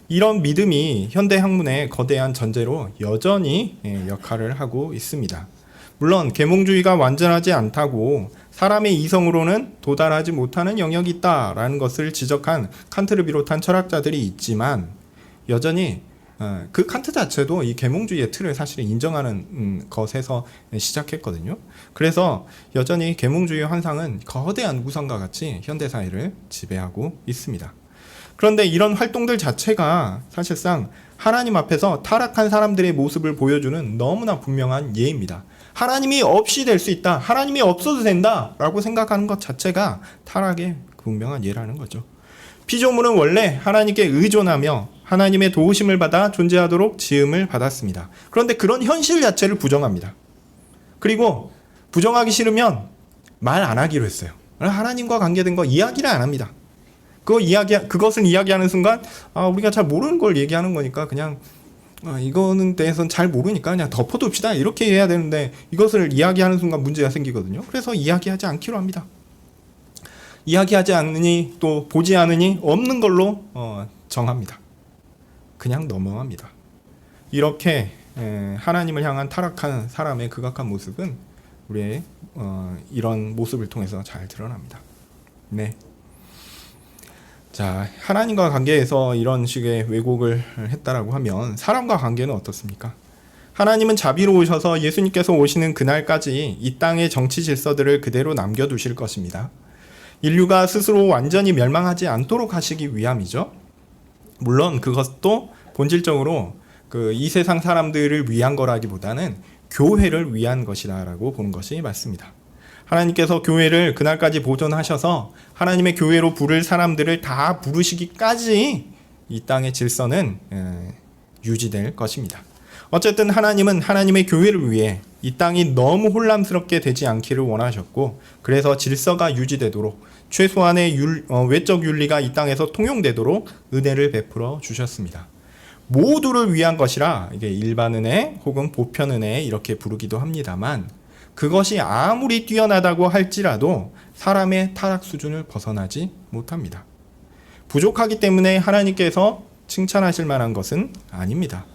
이런 믿음이 현대 학문의 거대한 전제로 여전히 역할을 하고 있습니다. 물론 계몽주의가 완전하지 않다고 사람의 이성으로는 도달하지 못하는 영역이 있다라는 것을 지적한 칸트를 비롯한 철학자들이 있지만 여전히 그 칸트 자체도 이 계몽주의의 틀을 사실은 인정하는 것에서 시작했거든요. 그래서 여전히 계몽주의 환상은 거대한 우상과 같이 현대사회를 지배하고 있습니다. 그런데 이런 활동들 자체가 사실상 하나님 앞에서 타락한 사람들의 모습을 보여주는 너무나 분명한 예입니다. 하나님이 없이 될 수 있다. 하나님이 없어도 된다. 라고 생각하는 것 자체가 타락의 분명한 예라는 거죠. 피조물은 원래 하나님께 의존하며 하나님의 도우심을 받아 존재하도록 지음을 받았습니다. 그런데 그런 현실 자체를 부정합니다. 그리고 부정하기 싫으면 말 안 하기로 했어요. 하나님과 관계된 거 이야기를 안 합니다. 그것을 이야기하는 순간 우리가 잘 모르는 걸 얘기하는 거니까 그냥 이거는 대해서는 잘 모르니까 그냥 덮어둡시다 이렇게 해야 되는데 이것을 이야기하는 순간 문제가 생기거든요. 그래서 이야기하지 않기로 합니다. 이야기하지 않으니 또 보지 않으니 없는 걸로 정합니다. 그냥 넘어갑니다. 이렇게 하나님을 향한 타락한 사람의 극악한 모습은 우리의 이런 모습을 통해서 잘 드러납니다. 네. 자, 하나님과 관계에서 이런 식의 왜곡을 했다라고 하면 사람과 관계는 어떻습니까? 하나님은 자비로우셔서 예수님께서 오시는 그날까지 이 땅의 정치 질서들을 그대로 남겨두실 것입니다. 인류가 스스로 완전히 멸망하지 않도록 하시기 위함이죠. 물론 그것도 본질적으로 이 세상 사람들을 위한 거라기보다는 교회를 위한 것이다라고 보는 것이 맞습니다. 하나님께서 교회를 그날까지 보존하셔서 하나님의 교회로 부를 사람들을 다 부르시기까지 이 땅의 질서는 유지될 것입니다. 어쨌든 하나님은 하나님의 교회를 위해 이 땅이 너무 혼란스럽게 되지 않기를 원하셨고 그래서 질서가 유지되도록 최소한의 외적 윤리가 이 땅에서 통용되도록 은혜를 베풀어 주셨습니다. 모두를 위한 것이라 이게 일반 은혜 혹은 보편 은혜 이렇게 부르기도 합니다만 그것이 아무리 뛰어나다고 할지라도 사람의 타락 수준을 벗어나지 못합니다. 부족하기 때문에 하나님께서 칭찬하실 만한 것은 아닙니다.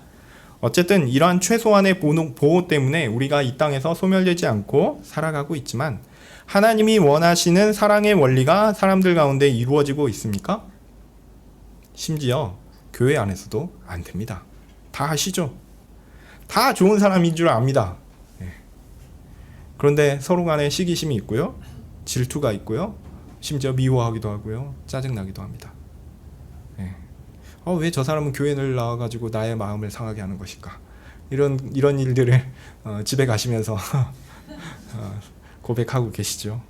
어쨌든 이러한 최소한의 보호 때문에 우리가 이 땅에서 소멸되지 않고 살아가고 있지만 하나님이 원하시는 사랑의 원리가 사람들 가운데 이루어지고 있습니까? 심지어 교회 안에서도 안 됩니다. 다 아시죠? 다 좋은 사람인 줄 압니다. 그런데 서로 간에 시기심이 있고요. 질투가 있고요. 심지어 미워하기도 하고요. 짜증나기도 합니다. 왜 저 사람은 교회를 나와가지고 나의 마음을 상하게 하는 것일까? 이런 일들을 집에 가시면서 고백하고 계시죠.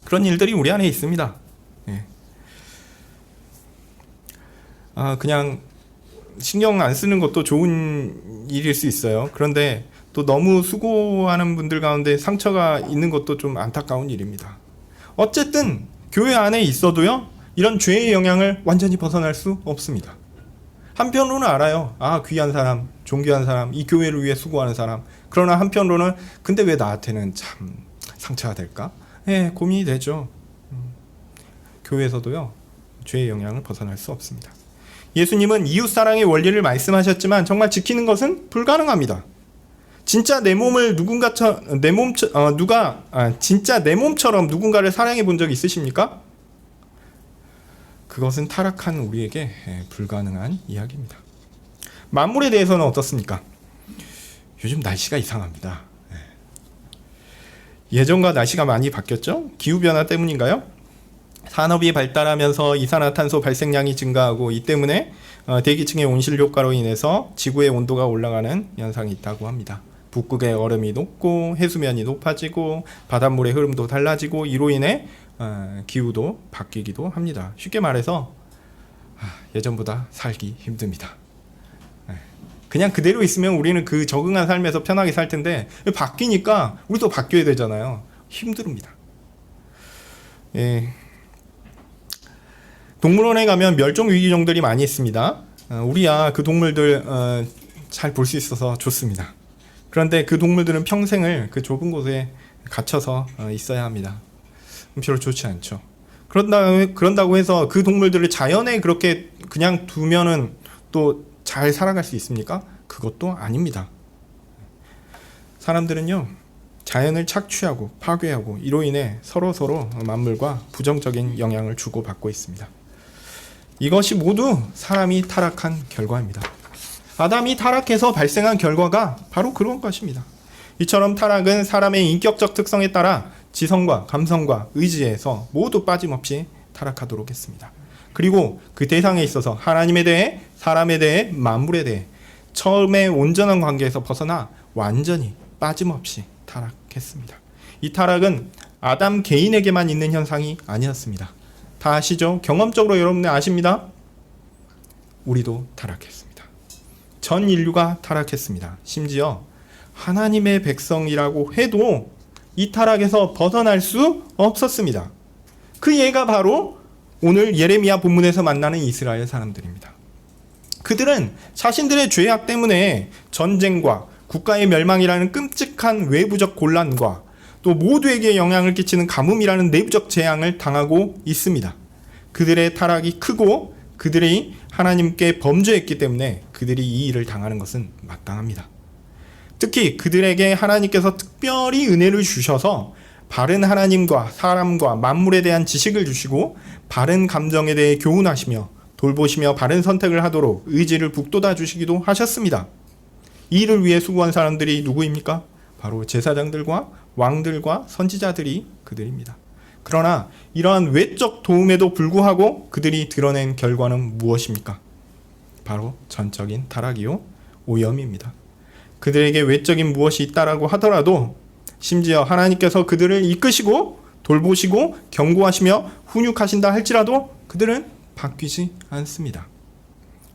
그런 일들이 우리 안에 있습니다. 그냥 신경 안 쓰는 것도 좋은 일일 수 있어요. 그런데 또 너무 수고하는 분들 가운데 상처가 있는 것도 좀 안타까운 일입니다. 어쨌든 교회 안에 있어도요. 이런 죄의 영향을 완전히 벗어날 수 없습니다. 한편으로는 알아요. 귀한 사람, 존귀한 사람, 이 교회를 위해 수고하는 사람. 그러나 한편으로는 근데 왜 나한테는 참 상처가 될까? 고민이 되죠. 교회에서도요. 죄의 영향을 벗어날 수 없습니다. 예수님은 이웃사랑의 원리를 말씀하셨지만 정말 지키는 것은 불가능합니다. 진짜 내 몸을 진짜 내 몸처럼 누군가를 사랑해 본 적 있으십니까? 그것은 타락한 우리에게 불가능한 이야기입니다. 만물에 대해서는 어떻습니까? 요즘 날씨가 이상합니다. 예전과 날씨가 많이 바뀌었죠? 기후변화 때문인가요? 산업이 발달하면서 이산화탄소 발생량이 증가하고 이 때문에 대기층의 온실 효과로 인해서 지구의 온도가 올라가는 현상이 있다고 합니다. 북극의 얼음이 녹고 해수면이 높아지고 바닷물의 흐름도 달라지고 이로 인해 기후도 바뀌기도 합니다. 쉽게 말해서 예전보다 살기 힘듭니다. 그냥 그대로 있으면 우리는 그 적응한 삶에서 편하게 살 텐데 바뀌니까 우리도 바뀌어야 되잖아요. 힘듭니다. 동물원에 가면 멸종위기종들이 많이 있습니다. 우리야 그 동물들 잘 볼 수 있어서 좋습니다. 그런데 그 동물들은 평생을 그 좁은 곳에 갇혀서 있어야 합니다. 별로 좋지 않죠. 그런다고 해서 그 동물들을 자연에 그렇게 그냥 두면은 또 잘 살아갈 수 있습니까? 그것도 아닙니다. 사람들은요, 자연을 착취하고 파괴하고 이로 인해 서로 만물과 부정적인 영향을 주고받고 있습니다. 이것이 모두 사람이 타락한 결과입니다. 아담이 타락해서 발생한 결과가 바로 그런 것입니다. 이처럼 타락은 사람의 인격적 특성에 따라 지성과 감성과 의지에서 모두 빠짐없이 타락하도록 했습니다. 그리고 그 대상에 있어서 하나님에 대해, 사람에 대해, 만물에 대해 처음에 온전한 관계에서 벗어나 완전히 빠짐없이 타락했습니다. 이 타락은 아담 개인에게만 있는 현상이 아니었습니다. 다 아시죠? 경험적으로 여러분들 아십니다. 우리도 타락했습니다. 전 인류가 타락했습니다. 심지어 하나님의 백성이라고 해도 이 타락에서 벗어날 수 없었습니다. 그 예가 바로 오늘 예레미야 본문에서 만나는 이스라엘 사람들입니다. 그들은 자신들의 죄악 때문에 전쟁과 국가의 멸망이라는 끔찍한 외부적 곤란과 또 모두에게 영향을 끼치는 가뭄이라는 내부적 재앙을 당하고 있습니다. 그들의 타락이 크고 그들이 하나님께 범죄했기 때문에 그들이 이 일을 당하는 것은 마땅합니다. 특히 그들에게 하나님께서 특별히 은혜를 주셔서 바른 하나님과 사람과 만물에 대한 지식을 주시고 바른 감정에 대해 교훈하시며 돌보시며 바른 선택을 하도록 의지를 북돋아 주시기도 하셨습니다. 이 일을 위해 수고한 사람들이 누구입니까? 바로 제사장들과 왕들과 선지자들이 그들입니다. 그러나 이러한 외적 도움에도 불구하고 그들이 드러낸 결과는 무엇입니까? 바로 전적인 타락이요 오염입니다. 그들에게 외적인 무엇이 있다라고 하더라도 심지어 하나님께서 그들을 이끄시고 돌보시고 경고하시며 훈육하신다 할지라도 그들은 바뀌지 않습니다.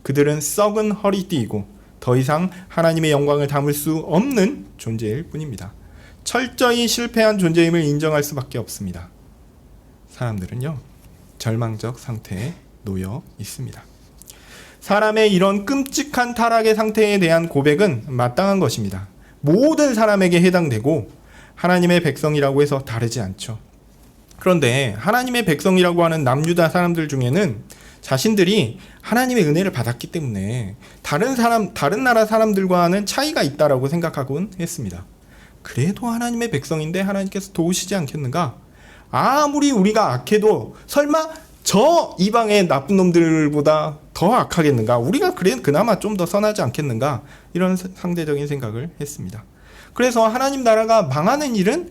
그들은 썩은 허리띠이고 더 이상 하나님의 영광을 담을 수 없는 존재일 뿐입니다. 철저히 실패한 존재임을 인정할 수밖에 없습니다. 사람들은요, 절망적 상태에 놓여 있습니다. 사람의 이런 끔찍한 타락의 상태에 대한 고백은 마땅한 것입니다. 모든 사람에게 해당되고 하나님의 백성이라고 해서 다르지 않죠. 그런데 하나님의 백성이라고 하는 남유다 사람들 중에는 자신들이 하나님의 은혜를 받았기 때문에 다른 나라 사람들과는 차이가 있다라고 생각하곤 했습니다. 그래도 하나님의 백성인데 하나님께서 도우시지 않겠는가? 아무리 우리가 악해도 설마 저 이방의 나쁜 놈들보다 더 악하겠는가? 우리가 그나마 좀 더 선하지 않겠는가? 이런 상대적인 생각을 했습니다. 그래서 하나님 나라가 망하는 일은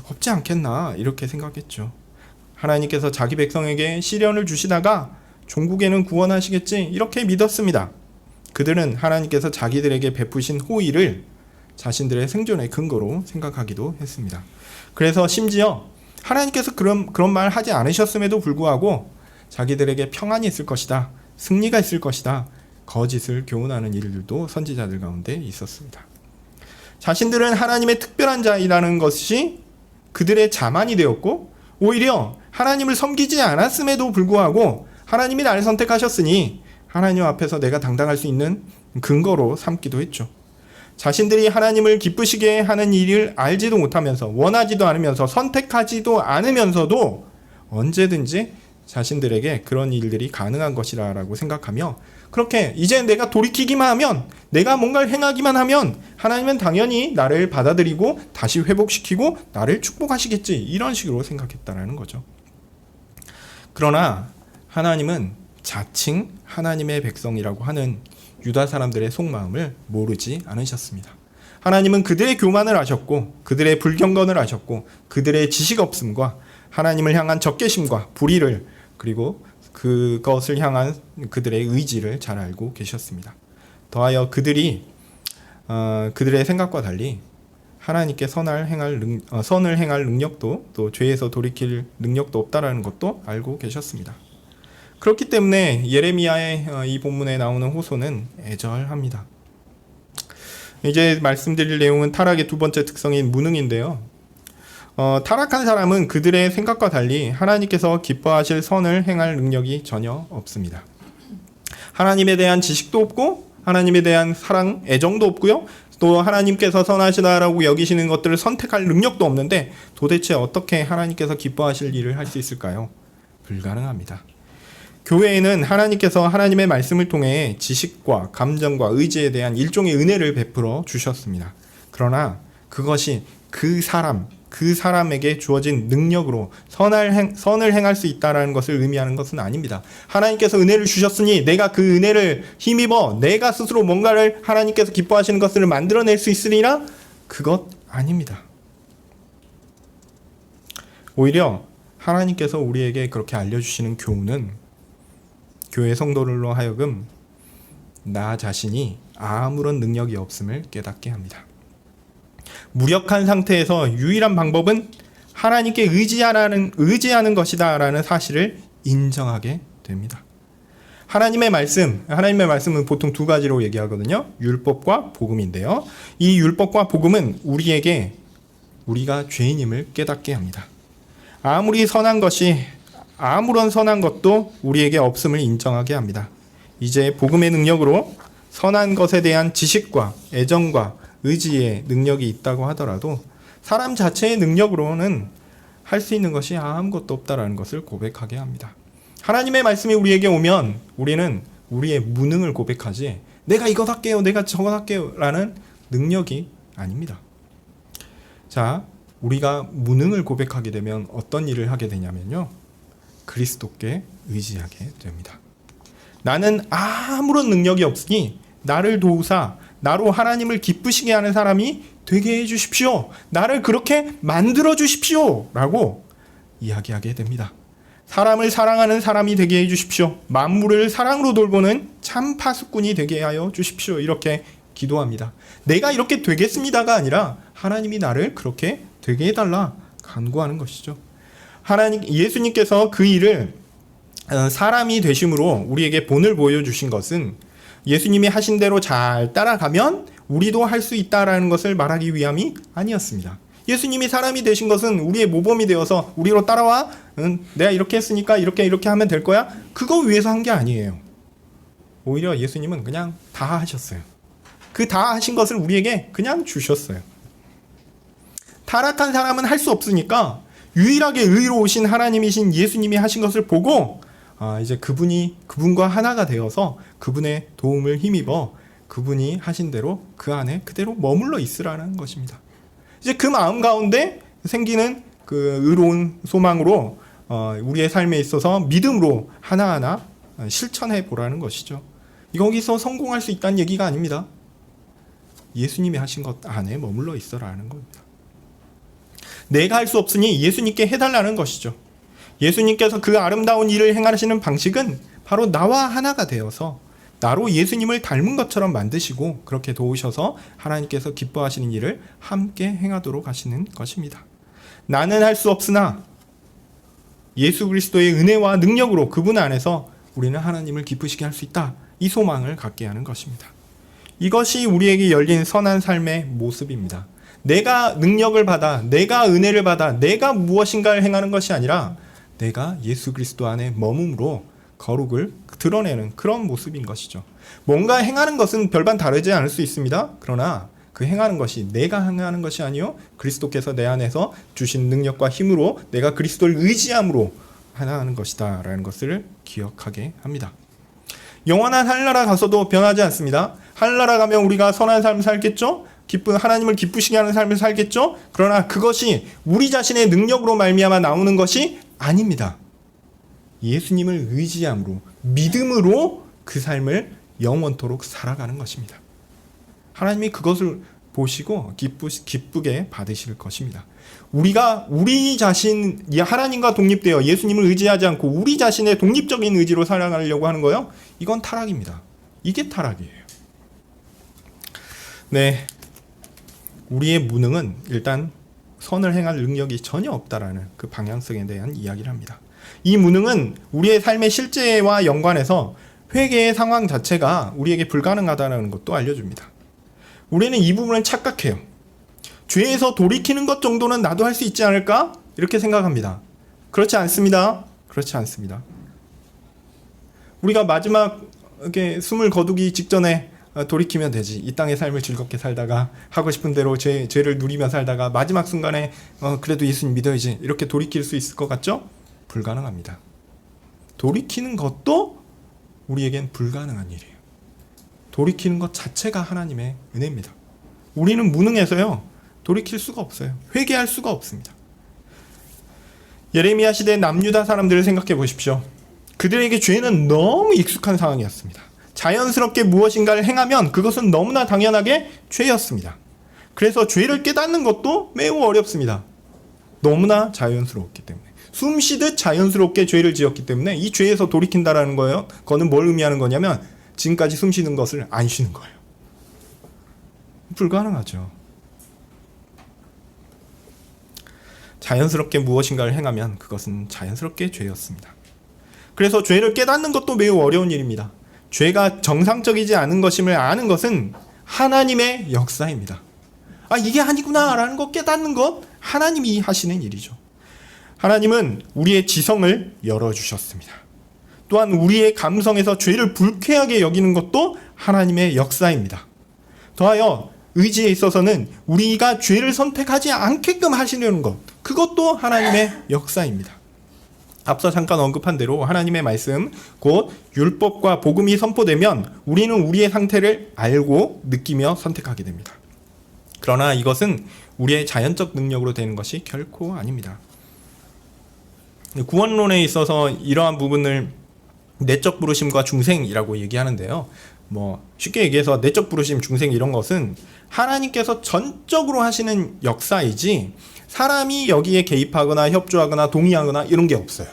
없지 않겠나 이렇게 생각했죠. 하나님께서 자기 백성에게 시련을 주시다가 종국에는 구원하시겠지 이렇게 믿었습니다. 그들은 하나님께서 자기들에게 베푸신 호의를 자신들의 생존의 근거로 생각하기도 했습니다. 그래서 심지어 하나님께서 그런 말 하지 않으셨음에도 불구하고 자기들에게 평안이 있을 것이다, 승리가 있을 것이다, 거짓을 교훈하는 일들도 선지자들 가운데 있었습니다. 자신들은 하나님의 특별한 자이라는 것이 그들의 자만이 되었고 오히려 하나님을 섬기지 않았음에도 불구하고 하나님이 나를 선택하셨으니 하나님 앞에서 내가 당당할 수 있는 근거로 삼기도 했죠. 자신들이 하나님을 기쁘시게 하는 일을 알지도 못하면서 원하지도 않으면서 선택하지도 않으면서도 언제든지 자신들에게 그런 일들이 가능한 것이라고 생각하며 그렇게 이제 내가 돌이키기만 하면 내가 뭔가를 행하기만 하면 하나님은 당연히 나를 받아들이고 다시 회복시키고 나를 축복하시겠지 이런 식으로 생각했다라는 거죠. 그러나 하나님은 자칭 하나님의 백성이라고 하는 유다 사람들의 속마음을 모르지 않으셨습니다. 하나님은 그들의 교만을 아셨고 그들의 불경건을 아셨고 그들의 지식 없음과 하나님을 향한 적개심과 불의를 그리고 그것을 향한 그들의 의지를 잘 알고 계셨습니다. 더하여 그들이 그들의 생각과 달리 하나님께 선을 행할 능력도 또 죄에서 돌이킬 능력도 없다라는 것도 알고 계셨습니다. 그렇기 때문에 예레미야의 이 본문에 나오는 호소는 애절합니다. 이제 말씀드릴 내용은 타락의 두 번째 특성인 무능인데요. 타락한 사람은 그들의 생각과 달리 하나님께서 기뻐하실 선을 행할 능력이 전혀 없습니다. 하나님에 대한 지식도 없고 하나님에 대한 사랑, 애정도 없고요. 또 하나님께서 선하시다라고 여기시는 것들을 선택할 능력도 없는데 도대체 어떻게 하나님께서 기뻐하실 일을 할 수 있을까요? 불가능합니다. 교회에는 하나님께서 하나님의 말씀을 통해 지식과 감정과 의지에 대한 일종의 은혜를 베풀어 주셨습니다. 그러나 그것이 그 사람에게 주어진 능력으로 선을 행할 수 있다는 것을 의미하는 것은 아닙니다. 하나님께서 은혜를 주셨으니 내가 그 은혜를 힘입어 내가 스스로 뭔가를 하나님께서 기뻐하시는 것을 만들어낼 수 있으리라? 그것 아닙니다. 오히려 하나님께서 우리에게 그렇게 알려주시는 교훈은 교회 성도들로 하여금 나 자신이 아무런 능력이 없음을 깨닫게 합니다. 무력한 상태에서 유일한 방법은 하나님께 의지하는 것이다라는 사실을 인정하게 됩니다. 하나님의 말씀은 보통 두 가지로 얘기하거든요. 율법과 복음인데요. 이 율법과 복음은 우리가 죄인임을 깨닫게 합니다. 아무런 선한 것도 우리에게 없음을 인정하게 합니다. 이제 복음의 능력으로 선한 것에 대한 지식과 애정과 의지의 능력이 있다고 하더라도 사람 자체의 능력으로는 할 수 있는 것이 아무것도 없다라는 것을 고백하게 합니다. 하나님의 말씀이 우리에게 오면 우리는 우리의 무능을 고백하지 내가 이것 할게요, 내가 저것 할게요 라는 능력이 아닙니다. 자, 우리가 무능을 고백하게 되면 어떤 일을 하게 되냐면요. 그리스도께 의지하게 됩니다. 나는 아무런 능력이 없으니 나를 도우사 나로 하나님을 기쁘시게 하는 사람이 되게 해주십시오. 나를 그렇게 만들어 주십시오. 라고 이야기하게 됩니다. 사람을 사랑하는 사람이 되게 해주십시오. 만물을 사랑으로 돌보는 참 파수꾼이 되게 하여 주십시오. 이렇게 기도합니다. 내가 이렇게 되겠습니다가 아니라 하나님이 나를 그렇게 되게 해달라 간구하는 것이죠. 예수님께서 그 일을 사람이 되심으로 우리에게 본을 보여주신 것은 예수님이 하신 대로 잘 따라가면 우리도 할 수 있다라는 것을 말하기 위함이 아니었습니다. 예수님이 사람이 되신 것은 우리의 모범이 되어서 우리로 따라와. 내가 이렇게 했으니까 이렇게 하면 될 거야. 그거 위해서 한 게 아니에요. 오히려 예수님은 그냥 다 하셨어요. 그 다 하신 것을 우리에게 그냥 주셨어요. 타락한 사람은 할 수 없으니까 유일하게 의로우신 하나님이신 예수님이 하신 것을 보고 이제 그분과 하나가 되어서 그분의 도움을 힘입어 그분이 하신 대로 그 안에 그대로 머물러 있으라는 것입니다. 이제 그 마음 가운데 생기는 그 의로운 소망으로 우리의 삶에 있어서 믿음으로 하나하나 실천해 보라는 것이죠. 여기서 성공할 수 있다는 얘기가 아닙니다. 예수님이 하신 것 안에 머물러 있어라는 겁니다. 내가 할 수 없으니 예수님께 해달라는 것이죠. 예수님께서 그 아름다운 일을 행하시는 방식은 바로 나와 하나가 되어서 나로 예수님을 닮은 것처럼 만드시고 그렇게 도우셔서 하나님께서 기뻐하시는 일을 함께 행하도록 하시는 것입니다. 나는 할 수 없으나 예수 그리스도의 은혜와 능력으로 그분 안에서 우리는 하나님을 기쁘시게 할 수 있다. 이 소망을 갖게 하는 것입니다. 이것이 우리에게 열린 선한 삶의 모습입니다. 내가 능력을 받아, 내가 은혜를 받아, 내가 무엇인가를 행하는 것이 아니라 내가 예수 그리스도 안에 머금으로 거룩을 드러내는 그런 모습인 것이죠. 뭔가 행하는 것은 별반 다르지 않을 수 있습니다. 그러나 그 행하는 것이 내가 행하는 것이 아니요 그리스도께서 내 안에서 주신 능력과 힘으로 내가 그리스도를 의지함으로 하는 것이다 라는 것을 기억하게 합니다. 영원한 하늘나라 가서도 변하지 않습니다. 하늘나라 가면 우리가 선한 삶을 살겠죠? 하나님을 기쁘시게 하는 삶을 살겠죠? 그러나 그것이 우리 자신의 능력으로 말미암아 나오는 것이 아닙니다. 예수님을 의지함으로, 믿음으로 그 삶을 영원토록 살아가는 것입니다. 하나님이 그것을 보시고 기쁘게 받으실 것입니다. 우리가 우리 자신, 하나님과 독립되어 예수님을 의지하지 않고 우리 자신의 독립적인 의지로 살아가려고 하는 거요, 이건 타락입니다. 이게 타락이에요. 네, 우리의 무능은 일단 선을 행할 능력이 전혀 없다라는 그 방향성에 대한 이야기를 합니다. 이 무능은 우리의 삶의 실제와 연관해서 회개의 상황 자체가 우리에게 불가능하다는 것도 알려줍니다. 우리는 이 부분을 착각해요. 죄에서 돌이키는 것 정도는 나도 할 수 있지 않을까? 이렇게 생각합니다. 그렇지 않습니다. 그렇지 않습니다. 우리가 마지막에 숨을 거두기 직전에 돌이키면 되지. 이 땅의 삶을 즐겁게 살다가 하고 싶은 대로 죄를 누리며 살다가 마지막 순간에 그래도 예수님 믿어야지. 이렇게 돌이킬 수 있을 것 같죠? 불가능합니다. 돌이키는 것도 우리에겐 불가능한 일이에요. 돌이키는 것 자체가 하나님의 은혜입니다. 우리는 무능해서요, 돌이킬 수가 없어요. 회개할 수가 없습니다. 예레미야 시대 남유다 사람들을 생각해 보십시오. 그들에게 죄는 너무 익숙한 상황이었습니다. 자연스럽게 무엇인가를 행하면 그것은 너무나 당연하게 죄였습니다. 그래서 죄를 깨닫는 것도 매우 어렵습니다. 너무나 자연스러웠기 때문에. 숨 쉬듯 자연스럽게 죄를 지었기 때문에 이 죄에서 돌이킨다라는 거예요. 그거는 뭘 의미하는 거냐면 지금까지 숨 쉬는 것을 안 쉬는 거예요. 불가능하죠. 자연스럽게 무엇인가를 행하면 그것은 자연스럽게 죄였습니다. 그래서 죄를 깨닫는 것도 매우 어려운 일입니다. 죄가 정상적이지 않은 것임을 아는 것은 하나님의 역사입니다. 아, 이게 아니구나 라는 거 깨닫는 것, 하나님이 하시는 일이죠. 하나님은 우리의 지성을 열어주셨습니다. 또한 우리의 감성에서 죄를 불쾌하게 여기는 것도 하나님의 역사입니다. 더하여 의지에 있어서는 우리가 죄를 선택하지 않게끔 하시려는 것, 그것도 하나님의 역사입니다. 앞서 잠깐 언급한 대로 하나님의 말씀, 곧 율법과 복음이 선포되면 우리는 우리의 상태를 알고 느끼며 선택하게 됩니다. 그러나 이것은 우리의 자연적 능력으로 되는 것이 결코 아닙니다. 구원론에 있어서 이러한 부분을 내적 부르심과 중생이라고 얘기하는데요. 쉽게 얘기해서 내적 부르심, 중생 이런 것은 하나님께서 전적으로 하시는 역사이지 사람이 여기에 개입하거나 협조하거나 동의하거나 이런 게 없어요.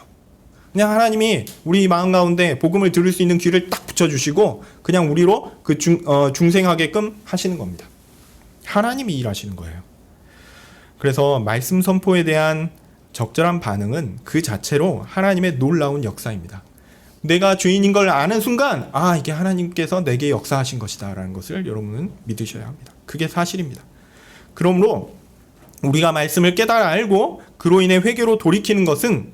그냥 하나님이 우리 마음 가운데 복음을 들을 수 있는 귀를 딱 붙여주시고 그냥 우리로 그 중생하게끔 하시는 겁니다. 하나님이 일하시는 거예요. 그래서 말씀 선포에 대한 적절한 반응은 그 자체로 하나님의 놀라운 역사입니다. 내가 죄인인 걸 아는 순간, 아, 이게 하나님께서 내게 역사하신 것이다 라는 것을 여러분은 믿으셔야 합니다. 그게 사실입니다. 그러므로 우리가 말씀을 깨달아 알고 그로 인해 회개로 돌이키는 것은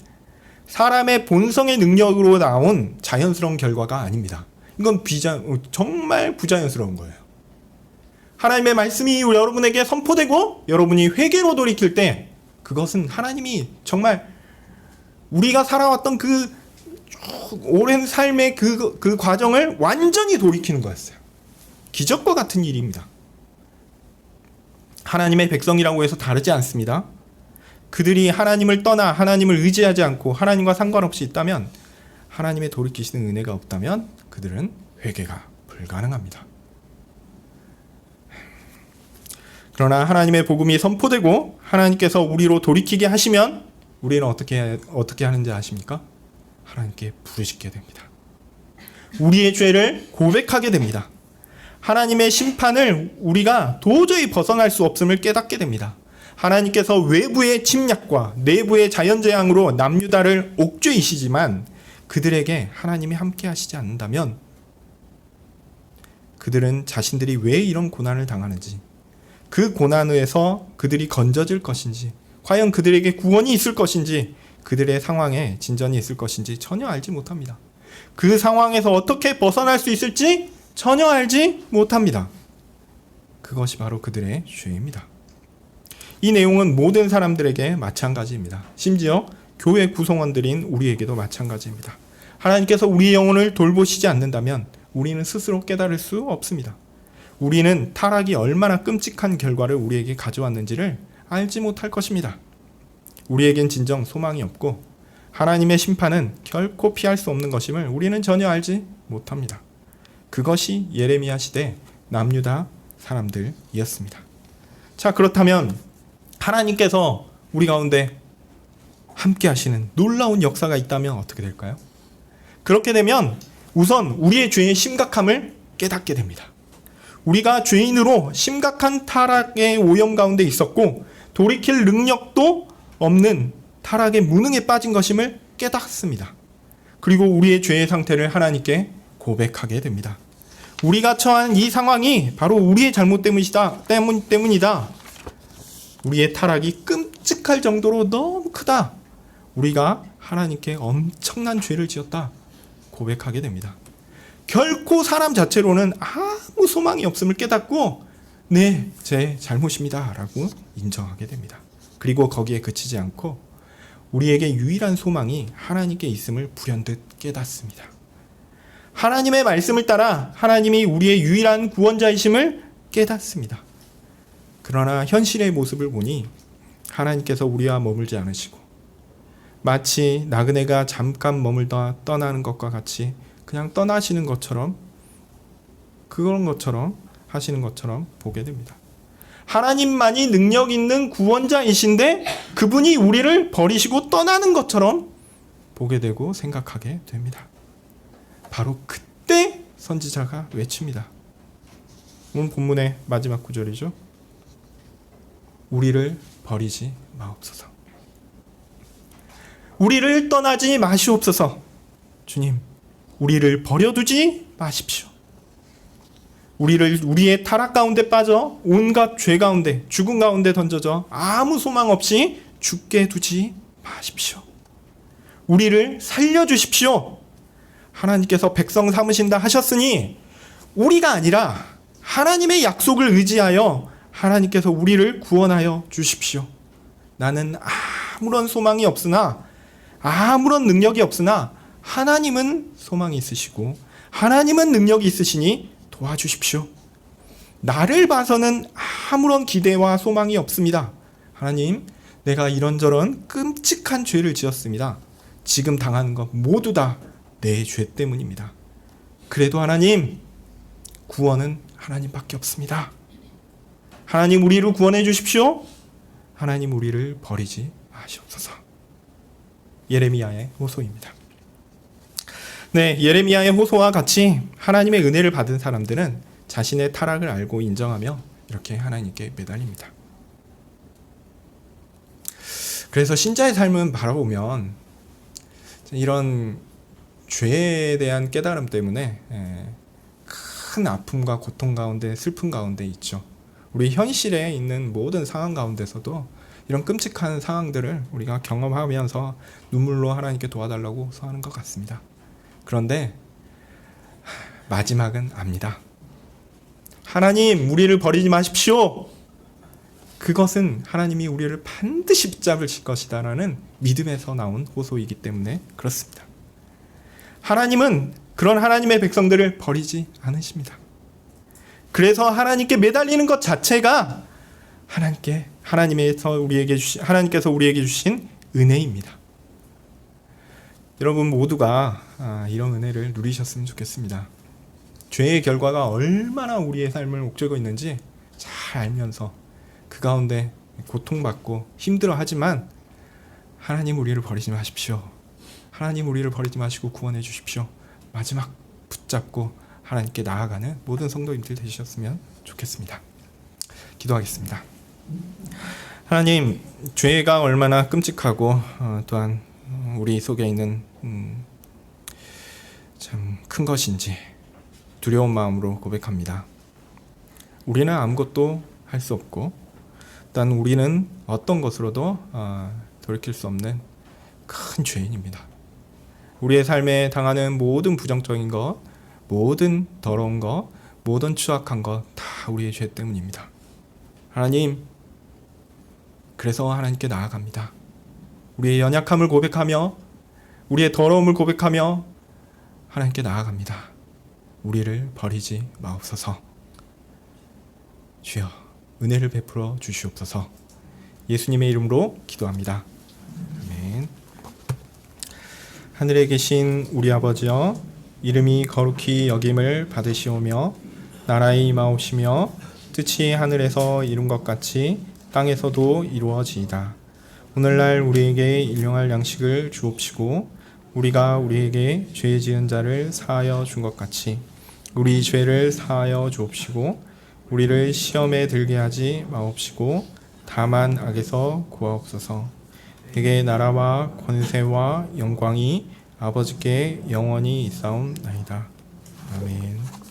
사람의 본성의 능력으로 나온 자연스러운 결과가 아닙니다. 이건 정말 부자연스러운 거예요. 하나님의 말씀이 여러분에게 선포되고 여러분이 회개로 돌이킬 때 그것은 하나님이 정말 우리가 살아왔던 그 오랜 삶의 그 과정을 완전히 돌이키는 거였어요. 기적과 같은 일입니다. 하나님의 백성이라고 해서 다르지 않습니다. 그들이 하나님을 떠나 하나님을 의지하지 않고 하나님과 상관없이 있다면, 하나님의 돌이키시는 은혜가 없다면 그들은 회개가 불가능합니다. 그러나 하나님의 복음이 선포되고 하나님께서 우리로 돌이키게 하시면 우리는 어떻게 하는지 아십니까? 하나님께 부르짖게 됩니다. 우리의 죄를 고백하게 됩니다. 하나님의 심판을 우리가 도저히 벗어날 수 없음을 깨닫게 됩니다. 하나님께서 외부의 침략과 내부의 자연재앙으로 남유다를 옥죄이시지만 그들에게 하나님이 함께 하시지 않는다면 그들은 자신들이 왜 이런 고난을 당하는지, 그 고난에서 그들이 건져질 것인지, 과연 그들에게 구원이 있을 것인지, 그들의 상황에 진전이 있을 것인지 전혀 알지 못합니다. 그 상황에서 어떻게 벗어날 수 있을지 전혀 알지 못합니다. 그것이 바로 그들의 죄입니다. 이 내용은 모든 사람들에게 마찬가지입니다. 심지어 교회 구성원들인 우리에게도 마찬가지입니다. 하나님께서 우리의 영혼을 돌보시지 않는다면 우리는 스스로 깨달을 수 없습니다. 우리는 타락이 얼마나 끔찍한 결과를 우리에게 가져왔는지를 알지 못할 것입니다. 우리에겐 진정 소망이 없고 하나님의 심판은 결코 피할 수 없는 것임을 우리는 전혀 알지 못합니다. 그것이 예레미야 시대 남유다 사람들이었습니다. 자, 그렇다면 하나님께서 우리 가운데 함께 하시는 놀라운 역사가 있다면 어떻게 될까요? 그렇게 되면 우선 우리의 죄의 심각함을 깨닫게 됩니다. 우리가 죄인으로 심각한 타락의 오염 가운데 있었고 돌이킬 능력도 없는 타락의 무능에 빠진 것임을 깨닫습니다. 그리고 우리의 죄의 상태를 하나님께 고백하게 됩니다. 우리가 처한 이 상황이 바로 우리의 잘못 때문이다. 우리의 타락이 끔찍할 정도로 너무 크다. 우리가 하나님께 엄청난 죄를 지었다. 고백하게 됩니다. 결코 사람 자체로는 아무 소망이 없음을 깨닫고 네, 제 잘못입니다 라고 인정하게 됩니다. 그리고 거기에 그치지 않고 우리에게 유일한 소망이 하나님께 있음을 불현듯 깨닫습니다. 하나님의 말씀을 따라 하나님이 우리의 유일한 구원자이심을 깨닫습니다. 그러나 현실의 모습을 보니 하나님께서 우리와 머물지 않으시고 마치 나그네가 잠깐 머물다 떠나는 것과 같이 그냥 떠나시는 것처럼 그런 것처럼 하시는 것처럼 보게 됩니다. 하나님만이 능력 있는 구원자이신데 그분이 우리를 버리시고 떠나는 것처럼 보게 되고 생각하게 됩니다. 바로 그때 선지자가 외칩니다. 오늘 본문의 마지막 구절이죠. 우리를 버리지 마옵소서. 우리를 떠나지 마시옵소서. 주님, 우리를 버려두지 마십시오. 우리의 타락 가운데 빠져 온갖 죄 가운데 죽음 가운데 던져져 아무 소망 없이 죽게 두지 마십시오. 우리를 살려주십시오. 하나님께서 백성 삼으신다 하셨으니 우리가 아니라 하나님의 약속을 의지하여 하나님께서 우리를 구원하여 주십시오. 나는 아무런 소망이 없으나 아무런 능력이 없으나 하나님은 소망이 있으시고 하나님은 능력이 있으시니 도와주십시오. 나를 봐서는 아무런 기대와 소망이 없습니다. 하나님, 내가 이런저런 끔찍한 죄를 지었습니다. 지금 당하는 것 모두 다 내 죄 때문입니다. 그래도 하나님, 구원은 하나님밖에 없습니다. 하나님, 우리를 구원해 주십시오. 하나님, 우리를 버리지 마시옵소서. 예레미야의 호소입니다. 네, 예레미야의 호소와 같이 하나님의 은혜를 받은 사람들은 자신의 타락을 알고 인정하며 이렇게 하나님께 매달립니다. 그래서 신자의 삶은 바라보면 이런 죄에 대한 깨달음 때문에 큰 아픔과 고통 가운데 슬픔 가운데 있죠. 우리 현실에 있는 모든 상황 가운데서도 이런 끔찍한 상황들을 우리가 경험하면서 눈물로 하나님께 도와달라고 소하는 것 같습니다. 그런데 마지막은 압니다. 하나님, 우리를 버리지 마십시오. 그것은 하나님이 우리를 반드시 붙잡으실 것이다라는 믿음에서 나온 호소이기 때문에 그렇습니다. 하나님은 그런 하나님의 백성들을 버리지 않으십니다. 그래서 하나님께 매달리는 것 자체가 하나님께서 우리에게 주신 은혜입니다. 여러분 모두가 이런 은혜를 누리셨으면 좋겠습니다. 죄의 결과가 얼마나 우리의 삶을 옥죄고 있는지 잘 알면서 그 가운데 고통받고 힘들어하지만 하나님, 우리를 버리지 마십시오. 하나님, 우리를 버리지 마시고 구원해 주십시오. 마지막 붙잡고 하나님께 나아가는 모든 성도님들 되셨으면 좋겠습니다. 기도하겠습니다. 하나님, 죄가 얼마나 끔찍하고 또한 우리 속에 있는 참 큰 것인지 두려운 마음으로 고백합니다. 우리는 아무것도 할 수 없고 또한 우리는 어떤 것으로도 돌이킬 수 없는 큰 죄인입니다. 우리의 삶에 당하는 모든 부정적인 것, 모든 더러운 것, 모든 추악한 것 다 우리의 죄 때문입니다. 하나님, 그래서 하나님께 나아갑니다. 우리의 연약함을 고백하며 우리의 더러움을 고백하며 하나님께 나아갑니다. 우리를 버리지 마옵소서. 주여, 은혜를 베풀어 주시옵소서. 예수님의 이름으로 기도합니다. 아멘. 하늘에 계신 우리 아버지여, 이름이 거룩히 여김을 받으시오며 나라의 임하옵시며 뜻이 하늘에서 이룬 것 같이 땅에서도 이루어지이다. 오늘날 우리에게 일용할 양식을 주옵시고 우리가 우리에게 죄 지은 자를 사하여 준 것 같이 우리 죄를 사하여 주옵시고 우리를 시험에 들게 하지 마옵시고 다만 악에서 구하옵소서. 내게 나라와 권세와 영광이 아버지께 영원히 있사옵나이다. 아멘.